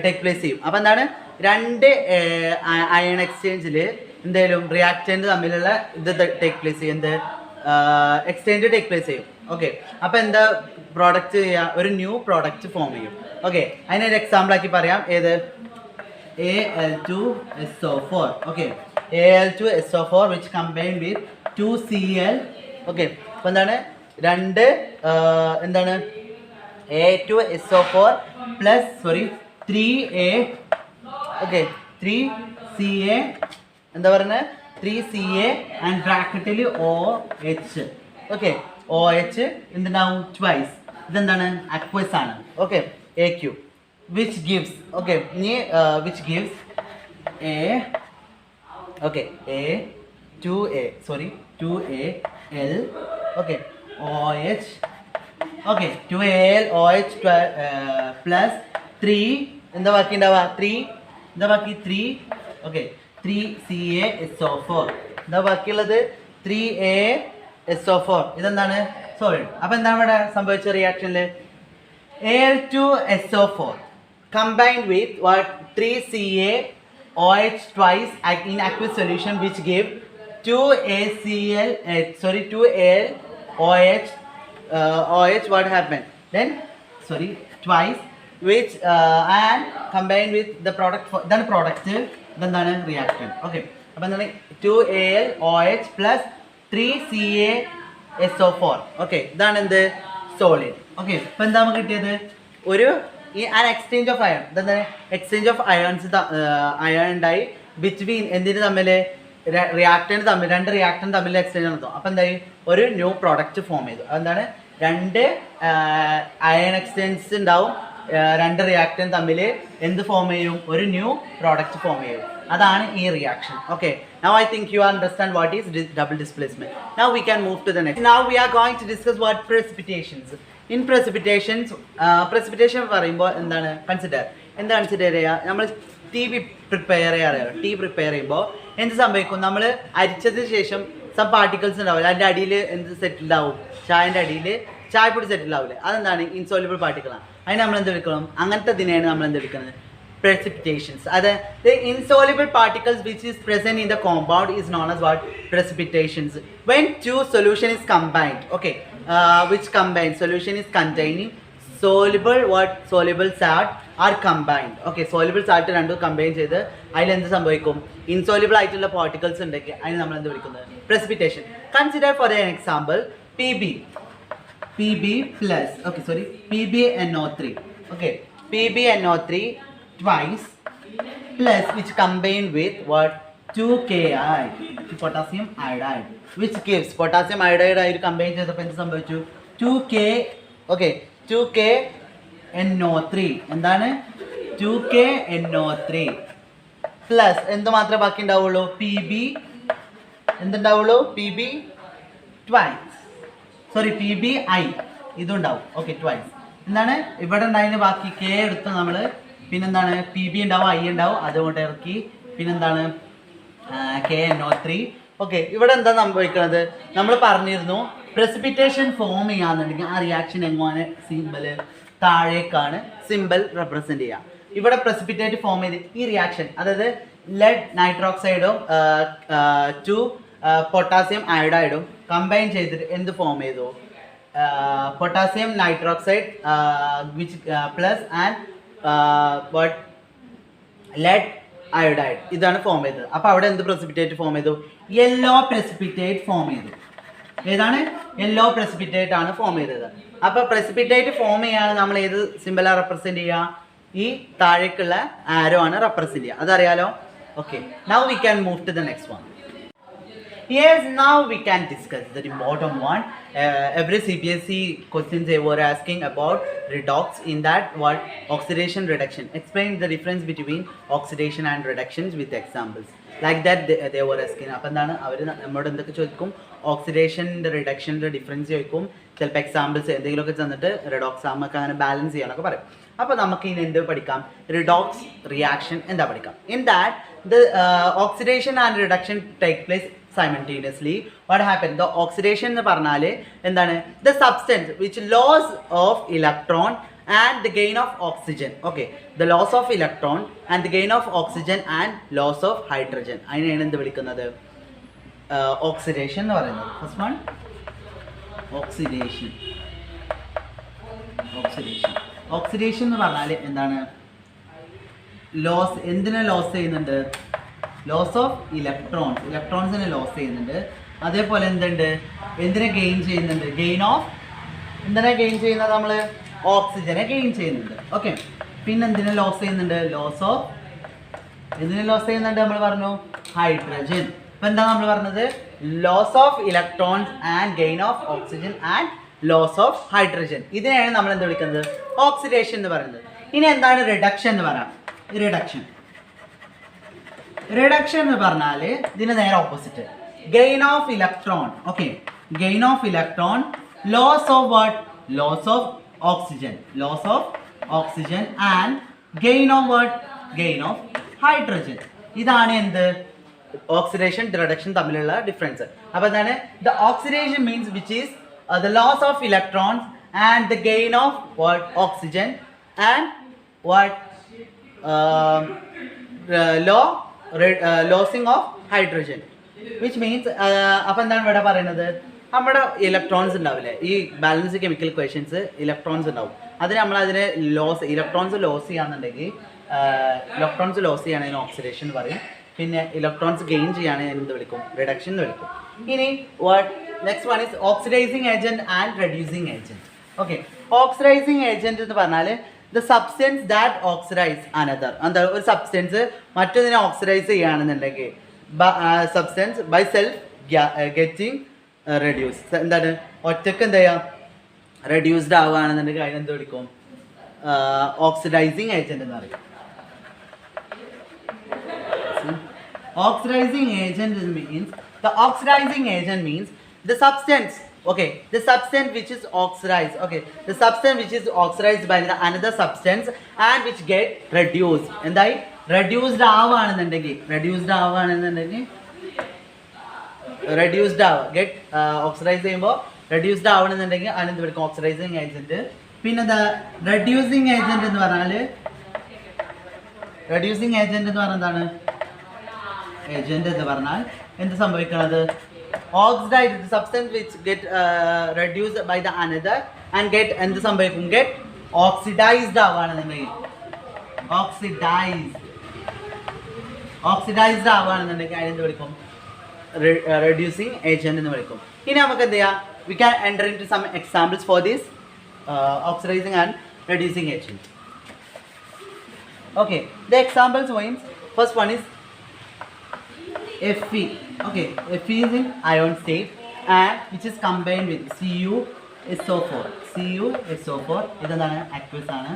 ടേക്ക് പ്ലേസ് ചെയ്യും. അപ്പോൾ എന്താണ് രണ്ട് അയൺ എക്സ്ചേഞ്ചിൽ എന്തായാലും റിയാക്ടൻറ്റ് തമ്മിലുള്ള ഇത് ടേക്ക് പ്ലേസ് ചെയ്യും, എന്ത് എക്സ്ചേഞ്ച് ടേക്ക് പ്ലേസ് ചെയ്യും. അപ്പോൾ എന്താ പ്രോഡക്റ്റ് ചെയ്യുക, ഒരു ന്യൂ പ്രോഡക്റ്റ് ഫോം ചെയ്യും. അതിനൊരു എക്സാമ്പിൾ ആക്കി പറയാം, ഏത് Al2SO4 Al2SO4 which combined with 2Cl. അപ്പോൾ എന്താണ് രണ്ട് എന്താണ് A2SO4 plus 3A 3Ca എന്താ പറയുന്നത് 3Ca ആൻഡ് ബ്രാക്കറ്റിൽ OH OH എന്തുണ്ടാവും ട്വൈസ്, ഇതെന്താണ് അക്വസ് ആണ്. AQ which gives which gives A 2AL OH 2AL OH plus 3 എന്താ ബാക്കി ഉണ്ടാവുക 3CaSO4 എന്താ ബാക്കിയുള്ളത് 3ASO4 ഇതെന്താണ് സോളിഡ്. അപ്പോൾ എന്താണ് ഇവിടെ സംഭവിച്ച റിയാക്ഷനിൽ Al2SO4 combined with 3CaOH twice in aqueous solution which give 2ALOH what happened then twice which and combined with the product then reaction. അപ്പോൾ എന്താണ് 2ALOH plus 3CaSO4 ഇതാണ് എന്ത് സോളിഡ്. ഇപ്പോൾ എന്താ നമുക്ക് കിട്ടിയത് ഒരു ആൻ എക്സ്ചേഞ്ച് ഓഫ് അയൺ, ഇതെന്താ എക്സ്ചേഞ്ച് ഓഫ് അയൺസ് അയൺ ഉണ്ടായി ബിറ്റ്വീൻ എന്തിന് തമ്മിൽ റിയാക്ടൻറ്റ് തമ്മിൽ രണ്ട് റിയാക്ടൻറ്റ് തമ്മിൽ എക്സ്ചേഞ്ച് നടത്തും. അപ്പോൾ എന്തായി ഒരു ന്യൂ പ്രോഡക്റ്റ് ഫോം ചെയ്തു. അതെന്താണ് രണ്ട് അയൺ എക്സ്ചേഞ്ച് ഉണ്ടാവും, രണ്ട് റിയാക്ടൻറ്റ് തമ്മിൽ എന്ത് ഫോം ചെയ്യും ഒരു ന്യൂ പ്രോഡക്റ്റ് ഫോം ചെയ്യും. അതാണ് ഈ reaction. Now I think you understand what is double displacement. Now we can move to the next. Now we are going to discuss what precipitations. In precipitations, precipitation പറയുമ്പോൾ എന്താണ് consider ചെയ്യുക, നമ്മൾ tea prepare ചെയ്യുമ്പോൾ എന്ത് സംഭവിക്കും, നമ്മൾ അരിച്ചതിന് ശേഷം some particles ഉണ്ടാവില്ല, അതിൻ്റെ അടിയിൽ എന്ത് സെറ്റിൽഡ് ആവും, ചായൻ്റെ അടിയിൽ ചായപ്പൊടി സെറ്റിൽഡ് ആവില്ലേ, അതെന്താണ് ഇൻസോല്യൂബിൾ പാർട്ടിക്കിളാണ്. അതിന് നമ്മൾ എന്തെടുക്കണം, അങ്ങനത്തെ ഇതിനെയാണ് നമ്മൾ എന്തെടുക്കുന്നത് precipitations. The insoluble particles which is present in the compound is known as what? Precipitations. When two solution is combined, which combined solution is containing soluble salt are combined. Soluble salt രണ്ടും combine ചെയ്ത് അതിൽ എന്ത് സംഭവിക്കും, insoluble ആയിട്ടുള്ള particles ഉണ്ടെങ്കിൽ അതിന് നമ്മൾ എന്ത് വിളിക്കുന്നത് precipitation. Consider for an example PbNO3 PbNO3 twice plus which combined with what 2Ki potassium iodide which gives potassium iodide ആയിട്ട് കമ്പൈൻ ചെയ്തപ്പോൾ എന്ത് സംഭവിച്ചു 2KNO3 എന്താണ് 2KNO3 പ്ലസ് എന്ത് മാത്രമേ ബാക്കി ഉണ്ടാവുള്ളൂ എന്തുണ്ടാവുള്ളൂ PBI ഇതുണ്ടാവും. ട്വൈസ് എന്താണ് ഇവിടെ ഉണ്ടായതിന് ബാക്കി K എടുത്ത് നമ്മൾ പിന്നെന്താണ് PB ഉണ്ടാവും, I ഉണ്ടാവും, അതുകൊണ്ട് ഇറക്കി പിന്നെന്താണ് KNO3. ഇവിടെ എന്താ സംഭവിക്കുന്നത്, നമ്മൾ പറഞ്ഞിരുന്നു precipitation ഫോം ചെയ്യാന്നുണ്ടെങ്കിൽ ആ റിയാക്ഷൻ എങ്ങനെ സിമ്പിൾ താഴേക്കാണ് സിമ്പിൾ റെപ്രസെൻറ്റ് ചെയ്യുക. ഇവിടെ precipitate ഫോം ചെയ്ത് ഈ റിയാക്ഷൻ, അതായത് ലെഡ് നൈട്രോക്സൈഡും പൊട്ടാസ്യം അയോഡൈഡും കമ്പൈൻ ചെയ്തിട്ട് എന്ത് ഫോം ചെയ്തു, potassium nitroxide which plus and lead iodide ഇതാണ് ഫോം ചെയ്തത്. അപ്പോൾ അവിടെ എന്ത് precipitate ഫോം ചെയ്തു, യെല്ലോ precipitate ഫോം ചെയ്തു. ഏതാണ് യെല്ലോ precipitate ആണ് ഫോം ചെയ്തത്. അപ്പോൾ precipitate ഫോം ചെയ്യാണ് നമ്മൾ ഏത് സിമ്പിളാണ് റെപ്രസെൻറ്റ് ചെയ്യുക, ഈ താഴേക്കുള്ള ആരോ ആണ് റെപ്രസെൻറ്റ് ചെയ്യുക, അതറിയാലോ. Now we can move to the next one. Yes, now we can discuss the important one. Every CPSC questions they were asking about redox. In that, what oxidation reduction? Explain the difference between oxidation and reductions with examples. Like that, they were asking. അപ്പം എന്താണ് അവർ നമ്മോട് എന്തൊക്കെ ചോദിക്കും, ഓക്സിഡേഷൻ്റെ റിഡക്ഷൻ്റെ difference ചോദിക്കും, ചിലപ്പോൾ examples എന്തെങ്കിലുമൊക്കെ തന്നിട്ട് redox നമുക്ക് അങ്ങനെ ബാലൻസ് ചെയ്യാനൊക്കെ പറയും. അപ്പോൾ നമുക്ക് ഇനി എന്ത് പഠിക്കാം, റിഡോക്സ് റിയാക്ഷൻ എന്താ പഠിക്കാം. In that the oxidation and reduction take place simultaneously. What happened, the oxidation എന്ന് പറഞ്ഞാൽ എന്താണ്, the substance which loss of electron and the gain of oxygen. Okay, the loss of electron and the gain of oxygen and loss of hydrogen, അതിനെയാണ് എന്ത് വിളിക്കുന്നത്, oxidation എന്ന് പറയുന്നത്. First one oxidation. Oxidation എന്ന് പറഞ്ഞാൽ എന്താണ്, ലോസ്, എന്തിനെ loss ചെയ്യുന്നുണ്ട്, ലോസ് ഓഫ് ഇലക്ട്രോൺസിനെ ലോസ് ചെയ്യുന്നുണ്ട്. അതേപോലെ എന്തുണ്ട്, എന്തിനെ ഗെയിൻ ചെയ്യുന്നുണ്ട്, എന്തിനെ ഗെയിൻ ചെയ്യുന്നത്, നമ്മൾ ഓക്സിജനെ ഗെയിൻ ചെയ്യുന്നുണ്ട്. ഓക്കെ, പിന്നെ എന്തിനെ ലോസ് ചെയ്യുന്നുണ്ട്, എന്തിനെ ലോസ് ചെയ്യുന്നുണ്ട്, നമ്മൾ പറഞ്ഞു ഹൈഡ്രജൻ. ഇപ്പം എന്താ നമ്മൾ പറഞ്ഞത്, loss of electrons and gain of oxygen and loss of hydrogen. ഇതിനെയാണ് നമ്മൾ എന്ത് വിളിക്കുന്നത്, ഓക്സിഡേഷൻ എന്ന് പറയുന്നത്. ഇനി എന്താണ് റിഡക്ഷൻ എന്ന് പറയാം. റിഡക്ഷൻ എന്ന് പറഞ്ഞാൽ ഇതിന് നേരെ opposite, gain of electron. Okay, gain of electron, loss of what, loss of oxygen and gain of what, gain of hydrogen. ഇതാണ് എന്ത്, ഓക്സിഡേഷൻ റിഡക്ഷൻ തമ്മിലുള്ള ഡിഫറൻസ്. അപ്പോൾ എന്താണ്, the oxidation means which is the loss of electrons and the gain of what, oxygen and what, losing of hydrogen, which means അപ്പം എന്താണ് ഇവിടെ പറയുന്നത്, നമ്മുടെ ഇലക്ട്രോൺസ് ഉണ്ടാവില്ലേ, ഈ ബാലൻസ് കെമിക്കൽ ഇക്വേഷൻസ് ഇലക്ട്രോൺസ് ഉണ്ടാവും, അതിന് നമ്മളതിനെ ഇലക്ട്രോൺസ് ലോസ് ചെയ്യാന്നുണ്ടെങ്കിൽ, ഇലക്ട്രോൺസ് ലോസ് ചെയ്യുകയാണെങ്കിൽ ഓക്സിഡേഷൻ എന്ന് പറയും. പിന്നെ ഇലക്ട്രോൺസ് ഗെയിൻ ചെയ്യുകയാണെങ്കിൽ എന്ത് വിളിക്കും, റിഡക്ഷൻ എന്ന് വിളിക്കും. ഇനി next one is oxidising agent and reducing agent. Okay, oxidising agent എന്ന് പറഞ്ഞാൽ the substance that oxidize another. എന്താ, ഒരു സബ്സ്റ്റൻസ് മറ്റൊന്നിനെ ഓക്സിഡൈസ് ചെയ്യുകയാണെന്നുണ്ടെങ്കിൽ substance by self getting reduce, എന്താണ്, ഒറ്റക്ക് എന്താ ചെയ്യുക, റെഡ്യൂസ്ഡ് ആവുകയാണെന്നുണ്ടെങ്കിൽ അതിനെന്ത് വിളിക്കും, ഓക്സിഡൈസിങ് ഏജന്റ് എന്ന് പറയും. Oxidizing agent means the substance. Okay, the substance which is oxidized. Okay, the substance which is oxidized by another substance and which get reduced. എന്തായി, reduced ആവുകയാണെന്നുണ്ടെങ്കിൽ get oxidized ചെയ്യുമ്പോൾ reduced ആവണമെന്നുണ്ടെങ്കിൽ അതിനെന്ത് വിളിക്കും, oxidising agent. പിന്നെ എന്താ, reducing agent എന്ന് പറഞ്ഞാൽ എന്താണ്, agent എന്ന് പറഞ്ഞാൽ എന്ത് സംഭവിക്കുന്നത്, oxidized, the substance which get reduced by the another and get എന്ത് സംഭവിക്കും, get oxidized ആവുകയാണെന്നുണ്ടെങ്കിൽ, oxidized ആവുകയാണെന്നുണ്ടെങ്കിൽ അതിനെന്ത് വിളിക്കും, reducing agent എന്ന് വിളിക്കും. ഇനി നമുക്ക് എന്ത് ചെയ്യാം, we can enter into some examples for this oxidizing and reducing agent. Okay, the examples means first one is Fe. Okay, Fe is in ion state and which is combined with CuSO4. ഇതെന്താണ്, aqueous ആണ്.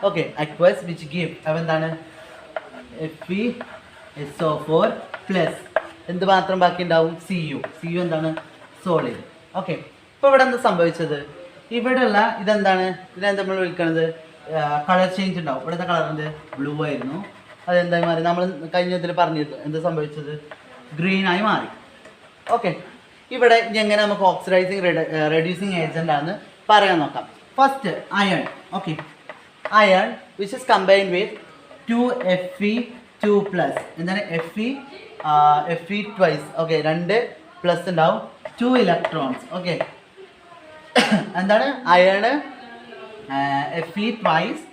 Okay, aqueous which give എന്താണ്, FeSO4 plus എന്ത് മാത്രം ബാക്കി ഉണ്ടാവും, Cu എന്താണ്, solid. Okay, ഇപ്പോൾ ഇവിടെ എന്താ സംഭവിച്ചത്, ഇവിടെയുള്ള ഇതെന്താണ്, ഇതിനെന്താ നമ്മൾ വിളിക്കുന്നത്, കളർ ചേഞ്ച് ഉണ്ടാവും. ഇവിടുത്തെ കളറിൻ്റെ ബ്ലൂ ആയിരുന്നു, അതെന്തായി മാറി, നമ്മൾ കഴിഞ്ഞ ഇതിൽ പറഞ്ഞിരുന്നു എന്താ സംഭവിച്ചത്, ഗ്രീനായി മാറി. ഓക്കെ, ഇവിടെ എങ്ങനെ നമുക്ക് ഓക്സിഡൈസിങ് റെഡ്യൂസിങ് ഏജന്റ് ആണെന്ന് പറയാൻ നോക്കാം. First iron. Okay, iron which is combined with 2Fe2 plus, എന്താണ്, Fe ട്വൈസ്. ഓക്കെ, 2 പ്ലസ് ഉണ്ടാവും, 2 ഇലക്ട്രോൺസ്. ഓക്കെ, എന്താണ്, iron Fe twice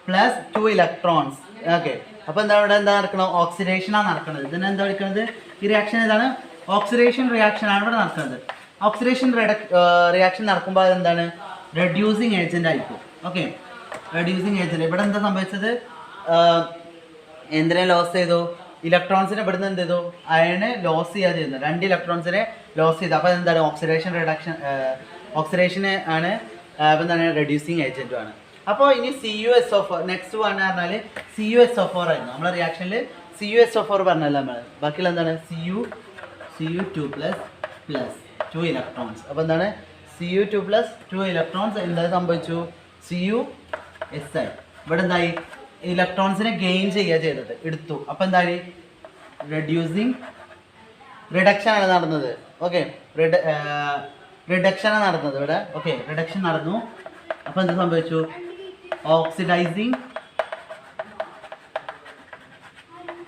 plus 2 electrons. Okay, അപ്പോൾ എന്താണ് ഇവിടെ എന്താ നടക്കണം, ഓക്സിഡേഷനാണ് നടക്കുന്നത്. ഇതിന് എന്താ വിളിക്കുന്നത്, ഈ റിയാക്ഷൻ ഏതാണ്, ഓക്സിഡേഷൻ റിയാക്ഷൻ ആണ് ഇവിടെ നടക്കുന്നത്. ഓക്സിഡേഷൻ റിയാക്ഷൻ നടക്കുമ്പോൾ അതെന്താണ്, റെഡ്യൂസിങ് ഏജന്റ് ആയിരിക്കും. Okay, reducing agent. ഇവിടെ എന്താ സംഭവിച്ചത്, എന്തിനെ ലോസ് ചെയ്തു, ഇലക്ട്രോൺസിനെ ഇവിടുന്ന് എന്ത് ചെയ്തു, അയണ് ലോസ് ചെയ്യാതെ ചെയ്യുന്നത്, 2 ഇലക്ട്രോൺസിനെ ലോസ് ചെയ്തു. അപ്പോൾ എന്താണ് ഓക്സിഡേഷന് ആണ്, അപ്പം എന്താണ് റെഡ്യൂസിങ് ഏജൻറ്റും ആണ്. അപ്പോൾ ഇനി CuSO4 നെക്സ്റ്റ് വൺ പറഞ്ഞാൽ CuSO4 ആയിരുന്നു. നമ്മുടെ റിയാക്ഷനിൽ CuSO4 പറഞ്ഞല്ല നമ്മൾ, ബാക്കിയുള്ള എന്താണ് Cu2 പ്ലസ് 2 ഇലക്ട്രോൺസ്. അപ്പോൾ എന്താണ് Cu2 പ്ലസ് 2 ഇലക്ട്രോൺസ് എന്താ സംഭവിച്ചു, CuSi. ഇവിടെ എന്തായി, ഇലക്ട്രോൺസിനെ ഗെയിൻ ചെയ്യുക ചെയ്തത്, എടുത്തു. അപ്പോൾ എന്തായി, റിഡക്ഷൻ ആണ് നടന്നത്. ഓക്കെ, റിഡക്ഷൻ ആണ് നടന്നത് ഇവിടെ. ഓക്കെ, റിഡക്ഷൻ നടന്നു. അപ്പോൾ എന്ത് സംഭവിച്ചു, oxidising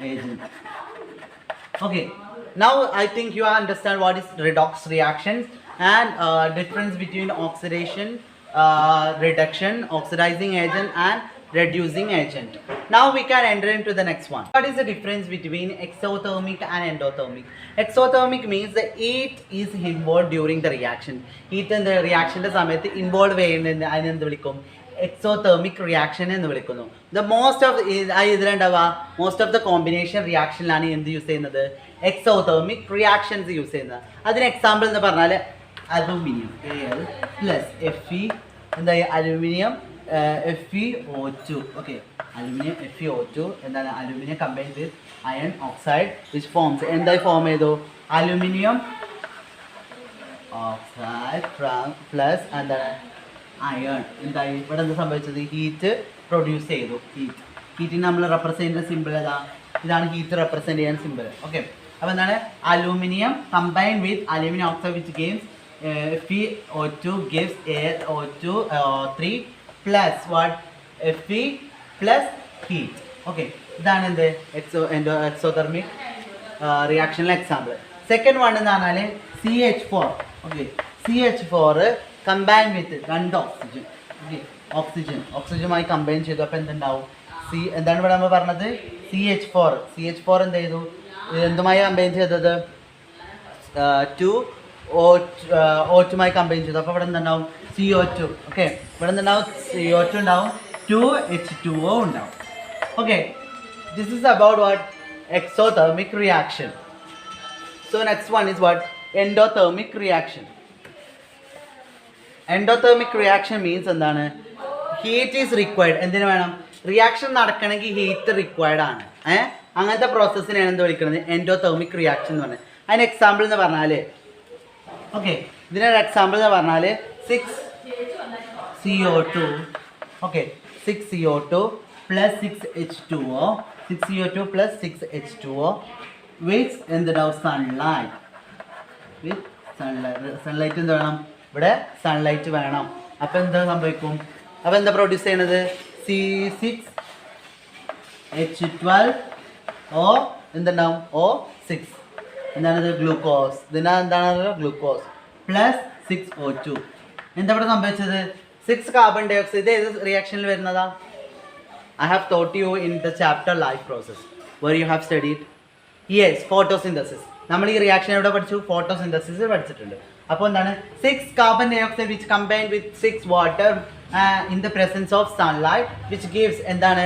agent. Okay, now I think you understand what is redox reactions and difference between oxidation, reduction, oxidizing agent and reducing agent. Now we can enter into the next one. What is the difference between exothermic and endothermic? Exothermic means the heat is involved during the reaction. Heat in the reaction the സമയത്ത് involve ചെയ്യുന്നതിന് അതിനെന്ത് വിളിക്കും, exothermic reaction എന്ന് വിളിക്കുന്നു. Most of the combination റിയാക്ഷനിലാണ് എന്ത് use ചെയ്യുന്നത്, exothermic reactions use ചെയ്യുന്നത്. അതിന് എക്സാമ്പിൾ എന്ന് പറഞ്ഞാൽ അലൂമിനിയം Al പ്ലസ് Fe, എന്താ aluminium FeO2. Okay, aluminium FeO2 എന്താണ്, aluminium combine with iron oxide which forms, എന്തായി ഫോം ചെയ്തു, അലൂമിനിയം ഓക്സൈഡ് പ്ലസ് എന്താണ് അയൺ. എന്തായി ഇവിടെ എന്താ സംഭവിച്ചത്, ഹീറ്റ് പ്രൊഡ്യൂസ് ചെയ്തു. ഹീറ്റിന് നമ്മൾ റെപ്രസെൻ്റ് ചെയ്യുന്ന സിമ്പിൾ ഏതാ, ഇതാണ് ഹീറ്റ് റെപ്രസെൻ്റ് ചെയ്യാൻ സിമ്പിൾ. ഓക്കെ, അപ്പോൾ എന്താണ് aluminium combine with aluminium oxide which games FeO2 gives AO2 plus what Fe plus heat. Okay, ഇതാണ് എന്ത് എക്സോതെർമിക് റിയാക്ഷനിലെ എക്സാമ്പിൾ. സെക്കൻഡ് വൺ എന്ന് പറഞ്ഞാൽ CH4. Okay, CH4 combine with 2 oxygen. Okay, ഓക്സിജനുമായി combine ചെയ്തു. അപ്പോൾ എന്തുണ്ടാവും, എന്താണ് ഇവിടെ നമ്മൾ പറഞ്ഞത്, CH4 എന്ത് ചെയ്തു, എന്തുമായി കമ്പൈൻ ചെയ്തത്, 2O2മായി കമ്പൈൻ ചെയ്തു. അപ്പോൾ ഇവിടെ എന്തുണ്ടാവും, CO2. ഓക്കെ, ഇവിടെ എന്തുണ്ടാവും, CO2 ഉണ്ടാവും, 2H2O ഉണ്ടാവും. Okay, this is about what exothermic reaction. So next one is what, endothermic reaction. Endothermic reaction means എന്താണ്, ഹീറ്റ് ഈസ് റിക്വയർഡ്. എന്തിനു വേണം, റിയാക്ഷൻ നടക്കണമെങ്കിൽ ഹീറ്റ് റിക്വയർഡ് ആണ്. അങ്ങനത്തെ പ്രോസസ്സിനെയാണ് എന്ത് വിളിക്കുന്നത്, എൻഡോതെർമിക് റിയാക്ഷൻ എന്ന് പറഞ്ഞത്. അതിന് എക്സാമ്പിൾ എന്ന് പറഞ്ഞാൽ, ഓക്കെ, ഇതിനൊരു എക്സാമ്പിൾ എന്ന് പറഞ്ഞാൽ 6CO2. Okay, 6CO2 plus 6H2O, 6CO2 plus 6H2O വിത്ത് എന്തുണ്ടാവും, സൺലൈറ്റ് എന്ത് വേണം, ഇവിടെ സൺലൈറ്റ് വേണം. അപ്പോൾ എന്താ സംഭവിക്കും, അപ്പോൾ എന്താ പ്രൊഡ്യൂസ് ചെയ്യണത്, C6H12O എന്തുണ്ടാവും, O6 എന്താണത്, ഗ്ലൂക്കോസ്. എന്താണ് ഗ്ലൂക്കോസ് പ്ലസ് 6O2. എന്താ ഇവിടെ സംഭവിച്ചത്, 6 കാർബൺ ഡൈ ഓക്സൈഡ്. ഏത് റിയാക്ഷനിൽ വരുന്നതാ, I have taught you in the chapter life process where you have studied, yes, photosynthesis. നമ്മൾ ഈ റിയാക്ഷൻ എവിടെ പഠിച്ചു, ഫോട്ടോസിന്തസിസ് പഠിച്ചിട്ടുണ്ട്. അപ്പോൾ എന്താണ്, 6 carbon dioxide which combine with 6 water in the presence of sunlight which gives എന്താണ്,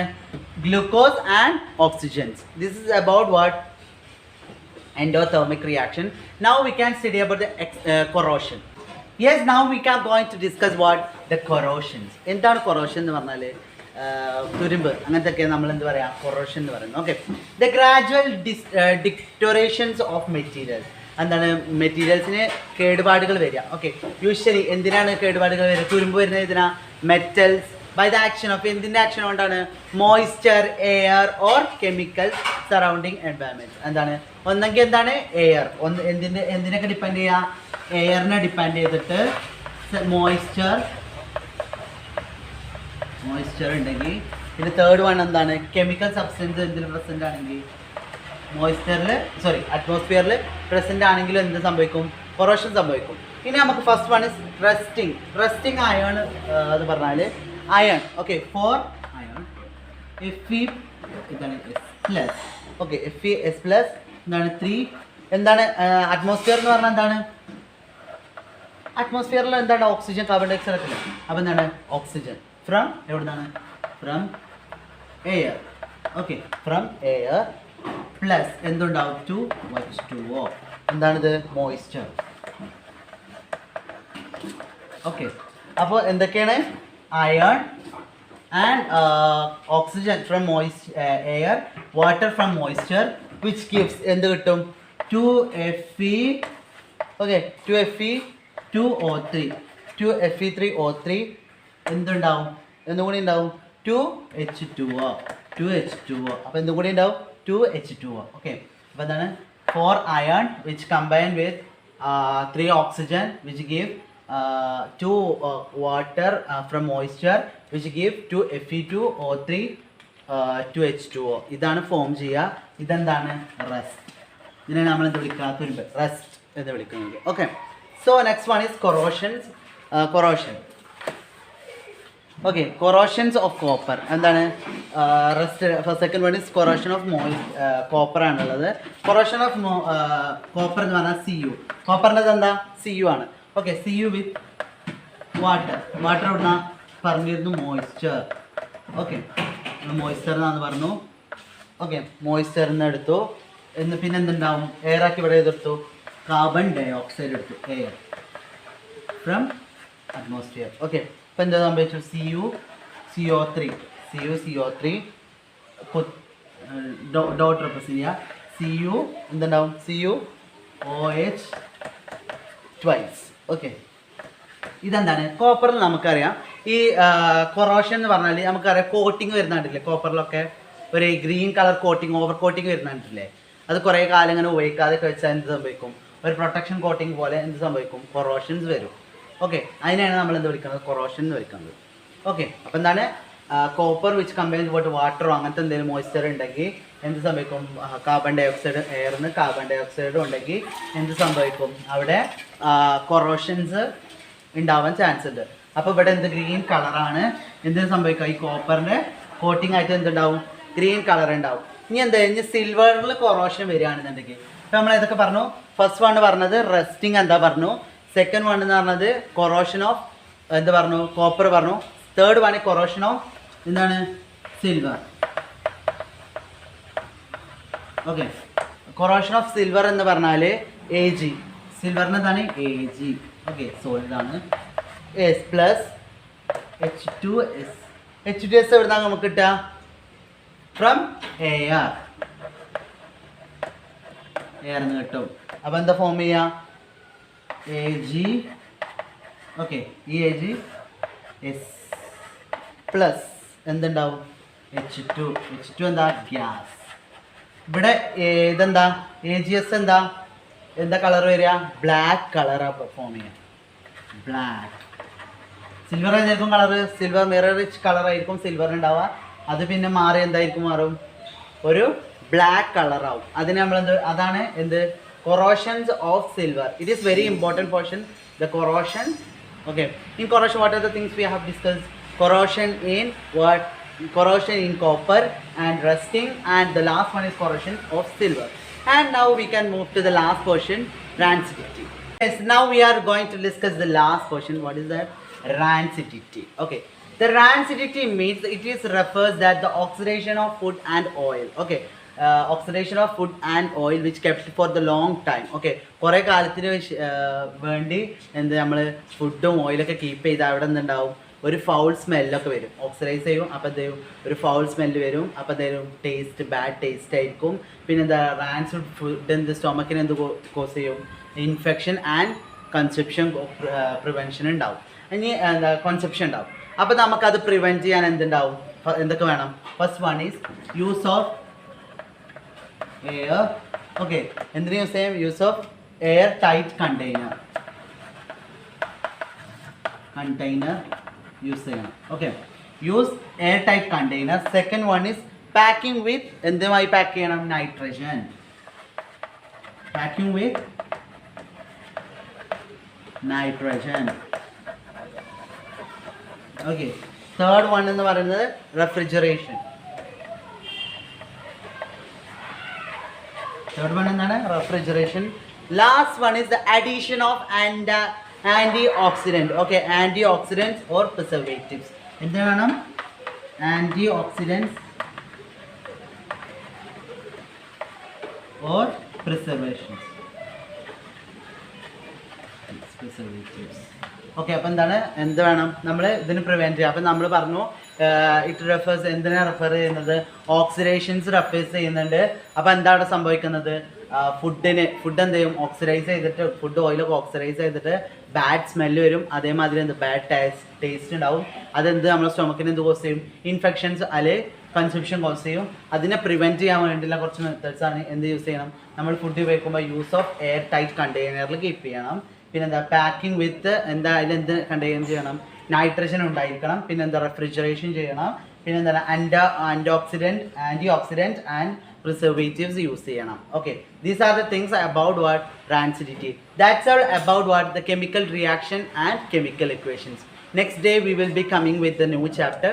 glucose and oxygens. This is about what, endothermic reaction. Now we can study about the corrosion. Yes, now we are going to discuss what the corrosions. എന്താണ് corrosion എന്ന് പറഞ്ഞാൽ, തുരുമ്പ് അങ്ങനത്തെയൊക്കെ നമ്മൾ എന്ത് പറയാം, corrosion എന്ന് പറയുന്നത്. Okay, the gradual deteriorations of materials. എന്താണ്, മെറ്റീരിയൽസിന് കേടുപാടുകൾ വരിക. ഓക്കെ, യൂഷ്വലി എന്തിനാണ് കേടുപാടുകൾ വരിക, തുരുമ്പ് വരുന്നത് ഇതിനാ, metals by the action of, എന്തിൻ്റെ ആക്ഷൻ കൊണ്ടാണ്, moisture, air or chemicals surrounding environment. എന്താണ്, ഒന്നെങ്കിൽ എന്താണ് എയർ, എന്തിനൊക്കെ ഡിപ്പെൻഡ് ചെയ്യുക, എയറിനെ ഡിപ്പെൻഡ് ചെയ്തിട്ട് മോയ്സ്ചർ ഉണ്ടെങ്കിൽ, പിന്നെ തേർഡ് വൺ എന്താണ്, കെമിക്കൽ സബ്സ്റ്റൻസ് എന്തിൽ പ്രസൻ്റ് ആണെങ്കിൽ, അറ്റ്മോസ്ഫിയറിൽ പ്രസൻ്റ് ആണെങ്കിലും എന്ത് സംഭവിക്കും, കൊറോഷൻ സംഭവിക്കും. ഇനി നമുക്ക് first one is resting iron എന്ന് പറഞ്ഞാൽ അയൺ. ഓക്കെ, 4 അയൺ Fe ഇതാണ് S+. ഓക്കെ, Fe+, എന്താണ് 3 എന്താണ്, അറ്റ്മോസ്ഫിയർ എന്ന് പറഞ്ഞാൽ എന്താണ്, അറ്റ്മോസ്ഫിയറിൽ എന്താണ്, ഓക്സിജൻ, കാർബൺ ഡൈ ഓക്സൈഡ് ഒക്കെ. അപ്പോൾ എന്താണ്, ഓക്സിജൻ ഫ്രം എവിടെ നിന്നാണ്, from air. Okay, from air plus എന്തുണ്ടാവും 2H2O. എന്താണിത്? മോയ്സ്ചർ. ഓക്കെ, അപ്പോൾ എന്തൊക്കെയാണ്? Iron and oxygen from air, water from moisture, which gives എന്ത് കിട്ടും? 2Fe. Okay, 2Fe 2O3, 2Fe3O3 എന്തുണ്ടാവും? എന്തും കൂടി ഉണ്ടാവും 2H2O. അപ്പോൾ എന്തും കൂടി ഉണ്ടാവും 2H2O. ഓക്കെ, അപ്പോൾ എന്താണ്? 4 iron which combine with 3 oxygen which give 2 water from moisture which give 2Fe2O3 2H2O. ഇതാണ് ഫോം ചെയ്യുക. ഇതെന്താണ്? റെസ്റ്റ്. ഇതിനെ നമ്മൾ എന്ത് വിളിക്കുക? തുരുമ്പ്. റെസ്റ്റ് എന്ന് വിളിക്കുന്നത്. Okay, so next one is corrosions. Corrosion. Okay, corrosions of copper എന്താണ്? Rust. Second one is corrosion of copper ആണുള്ളത്. കൊറോഷൻ ഓഫ് കോപ്പർ എന്ന് പറഞ്ഞാൽ CU. കോപ്പറിൻ്റെ എന്താ? CU ആണ്. Okay, CU with water. Water എവിടുന്ന പറഞ്ഞിരുന്നു? മോയ്സ്ചർ. ഓക്കെ, മോയ്സ്ചർ എന്നാന്ന് പറഞ്ഞു. ഓക്കെ, മോയ്സ്ചറിൽ നിന്ന് എടുത്തു. പിന്നെ എന്തുണ്ടാവും? എയർ ആക്കി ഇവിടെ എടുത്തു. കാർബൺ ഡൈ ഓക്സൈഡ് എടുത്തു. Air from atmosphere. ഓക്കെ, ഇപ്പം എന്താ സംഭവിച്ചു? CO3 ഡോട്ട് റെപ്രസെൻറ്റ് ചെയ്യുക. CU എന്തുണ്ടാവും? CuOH twice. ഓക്കെ, ഇതെന്താണ്? കോപ്പറിൽ നമുക്കറിയാം ഈ കൊറോഷൻ എന്ന് പറഞ്ഞാൽ നമുക്കറിയാം കോട്ടിങ് വരുന്നുണ്ടല്ലേ കോപ്പറിലൊക്കെ, ഒരു green colour coating, over coating വരുന്നുണ്ടല്ലേ. അത് കുറേ കാലം ഇങ്ങനെ ഉപയോഗിക്കാതെ വെച്ചാൽ എന്ത് സംഭവിക്കും? ഒരു പ്രൊട്ടക്ഷൻ കോട്ടിങ് പോലെ എന്ത് സംഭവിക്കും? കൊറോഷൻസ് വരും. ഓക്കെ, അതിനെയാണ് നമ്മൾ എന്ത് വിളിക്കുന്നത്? കൊറോഷൻ എന്ന് വിളിക്കുന്നത്. ഓക്കെ, അപ്പോൾ എന്താണ്? കോപ്പർ വിച്ച് കമ്പൈൻ വിത്ത് വാട്ടറോ അങ്ങനത്തെ എന്തെങ്കിലും മോയ്സ്ചർ ഉണ്ടെങ്കിൽ എന്ത് സംഭവിക്കും? കാർബൺ ഡൈ ഓക്സൈഡ്, എയറിന് കാർബൺ ഡൈ ഓക്സൈഡും ഉണ്ടെങ്കിൽ എന്ത് സംഭവിക്കും? അവിടെ കൊറോഷൻസ് ഉണ്ടാവാൻ ചാൻസ് ഉണ്ട്. അപ്പോൾ ഇവിടെ എന്ത്? ഗ്രീൻ കളറാണ്. എന്തിനു സംഭവിക്കുക? ഈ കോപ്പറിൻ്റെ കോട്ടിംഗ് ആയിട്ട് എന്തുണ്ടാവും? ഗ്രീൻ കളർ ഉണ്ടാവും. ഇനി എന്താ? ഇനി സിൽവറിൽ കൊറോഷൻ വരികയാണെന്നുണ്ടെങ്കിൽ ഇപ്പം നമ്മൾ ഇതൊക്കെ പറഞ്ഞു. ഫസ്റ്റ് വൺ പറഞ്ഞത് റെസ്റ്റിംഗ് എന്താ പറഞ്ഞു. സെക്കൻഡ് വൺ എന്ന് പറഞ്ഞത് കൊറോഷൻ ഓഫ് എന്താ പറഞ്ഞു? കോപ്പർ പറഞ്ഞു. തേർഡ് വൺ കൊറോഷൻ ഓഫ് എന്താണ്? Silver. Okay, corrosion of silver എന്ന് പറഞ്ഞാൽ Ag. സിൽവറിന് എന്താണ്? Ag. ഓക്കെ, സോ ഇതാണ് S പ്ലസ് H2S. H2S എവിടുന്നാണ് നമുക്ക് കിട്ടുക? From air. എയർന്ന് കിട്ടും. അപ്പോൾ എന്താ ഫോം ചെയ്യുക? Ag. ഓക്കെ, ഈ Ag S പ്ലസ് എന്തുണ്ടാവും? H2 എന്താ? ഗ്യാസ്. ഇവിടെ ഇതെന്താ? AgS എന്താ കളർ വരിക? ബ്ലാക്ക് കളറാണ് ഫോം ചെയ്യുക. ബ്ലാക്ക്. സിൽവർ ആയിരിക്കും കളർ. സിൽവർ മിറർ റിച്ച് കളറായിരിക്കും സിൽവർ ഉണ്ടാവുക. അത് പിന്നെ മാറി എന്തായിരിക്കും? മാറും, ഒരു ബ്ലാക്ക് കളറാവും. അതിന് നമ്മൾ അതാണ് എന്ത്? Corrosions of silver. It is very important portion, the corrosion. Okay, in corrosion what are the things we have discussed? Corrosion in copper and rusting, and the last one is corrosion of silver. And now we can move to the last portion, rancidity. Yes, now we are going to discuss the last portion. What is that? Rancidity. Okay, the rancidity means it is refers that the oxidation of food and oil. Okay, oxidation of food and oil which kept for the long time. Okay, കുറേ കാലത്തിന് വേണ്ടി എന്ത് നമ്മൾ ഫുഡും ഓയിലൊക്കെ keep ചെയ്ത് അവിടെ എന്തുണ്ടാവും? ഒരു ഫൗൾ സ്മെല്ലൊക്കെ വരും. ഓക്സിഡൈസ് ചെയ്യും. അപ്പോൾ എന്തെയും ഒരു ഫൗൾ സ്മെല്ല് വരും. അപ്പോൾ എന്തെങ്കിലും ടേസ്റ്റ്, ബാഡ് ടേസ്റ്റ് ആയിരിക്കും. പിന്നെ എന്താ? റാൻസിഡ് ഫുഡ് എന്ത് സ്റ്റൊമക്കിന് എന്ത് കോസ് ചെയ്യും? ഇൻഫെക്ഷൻ ആൻഡ് കൺസെപ്ഷൻ പ്രിവെൻഷൻ ഉണ്ടാവും. ഇനി എന്താ? കൺസെപ്ഷൻ ഉണ്ടാവും. അപ്പോൾ നമുക്കത് പ്രിവെൻറ്റ് ചെയ്യാൻ എന്തുണ്ടാവും? എന്തൊക്കെ വേണം? First one is use of air. Okay, എന്തിനു യൂസ് ചെയ്യും? Use of air tight container use ചെയ്യണം. Okay, use air tight container. Second one is packing with എന്തുമായി പാക്ക് ചെയ്യണം? Nitrogen. Packing with nitrogen. Okay, third one എന്ന് പറയുന്നത് refrigeration. Third one എന്താണ്? Refrigeration. Last one is the addition of antioxidant. Okay, antioxidants or preservatives. എന്ത് വേണം? antioxidants or preservations. Okay, അപ്പോൾ എന്ത് വേണം നമ്മൾ ഇതിന് പ്രിവെൻറ്റ് ചെയ്യുക. അപ്പം നമ്മൾ പറഞ്ഞു ഇറ്റ് റെഫേഴ്സ് എന്തിനാണ് റെഫർ ചെയ്യുന്നത്, ഓക്സിഡേഷൻസ് റെഫേഴ്സ് ചെയ്യുന്നുണ്ട്. അപ്പോൾ എന്താ അവിടെ സംഭവിക്കുന്നത്, ഫുഡ് എന്ത് ചെയ്യും, ഓക്സിഡൈസ് ചെയ്തിട്ട്, ഫുഡ് ഓയിലൊക്കെ ഓക്സിഡൈസ് ചെയ്തിട്ട് ബാഡ് സ്മെല്ല് വരും. അതേമാതിരി എന്ത് ബാഡ് ടേസ്റ്റ് ഉണ്ടാവും. അതെന്ത് നമ്മുടെ സ്റ്റൊമക്കിന് എന്ത് കോസ് ചെയ്യും, ഇൻഫെക്ഷൻസ് അല്ലെങ്കിൽ കൺസംഷൻ കോസ് ചെയ്യും. അതിനെ പ്രിവെൻറ്റ് ചെയ്യാൻ വേണ്ടിയുള്ള കുറച്ച് മെത്തേഡ്സ് ആണ്. എന്ത് യൂസ് ചെയ്യണം, നമ്മൾ ഫുഡ് ഉപയോഗിക്കുമ്പോൾ യൂസ് ഓഫ് എയർ ടൈറ്റ് കണ്ടെയ്നറിൽ കീപ്പ് ചെയ്യണം. പിന്നെന്താ പാക്കിംഗ് വിത്ത് അതിലെന്ത് കണ്ടെയ്ൻ ചെയ്യണം, നൈട്രജൻ ഉണ്ടായിരിക്കണം. പിന്നെന്താ റെഫ്രിജറേഷൻ ചെയ്യണം. പിന്നെന്താ antioxidant and preservatives use ചെയ്യണം. Okay, these are the things about what rancidity. That's all about what the chemical reaction and chemical equations. Next day we will be coming with the new chapter.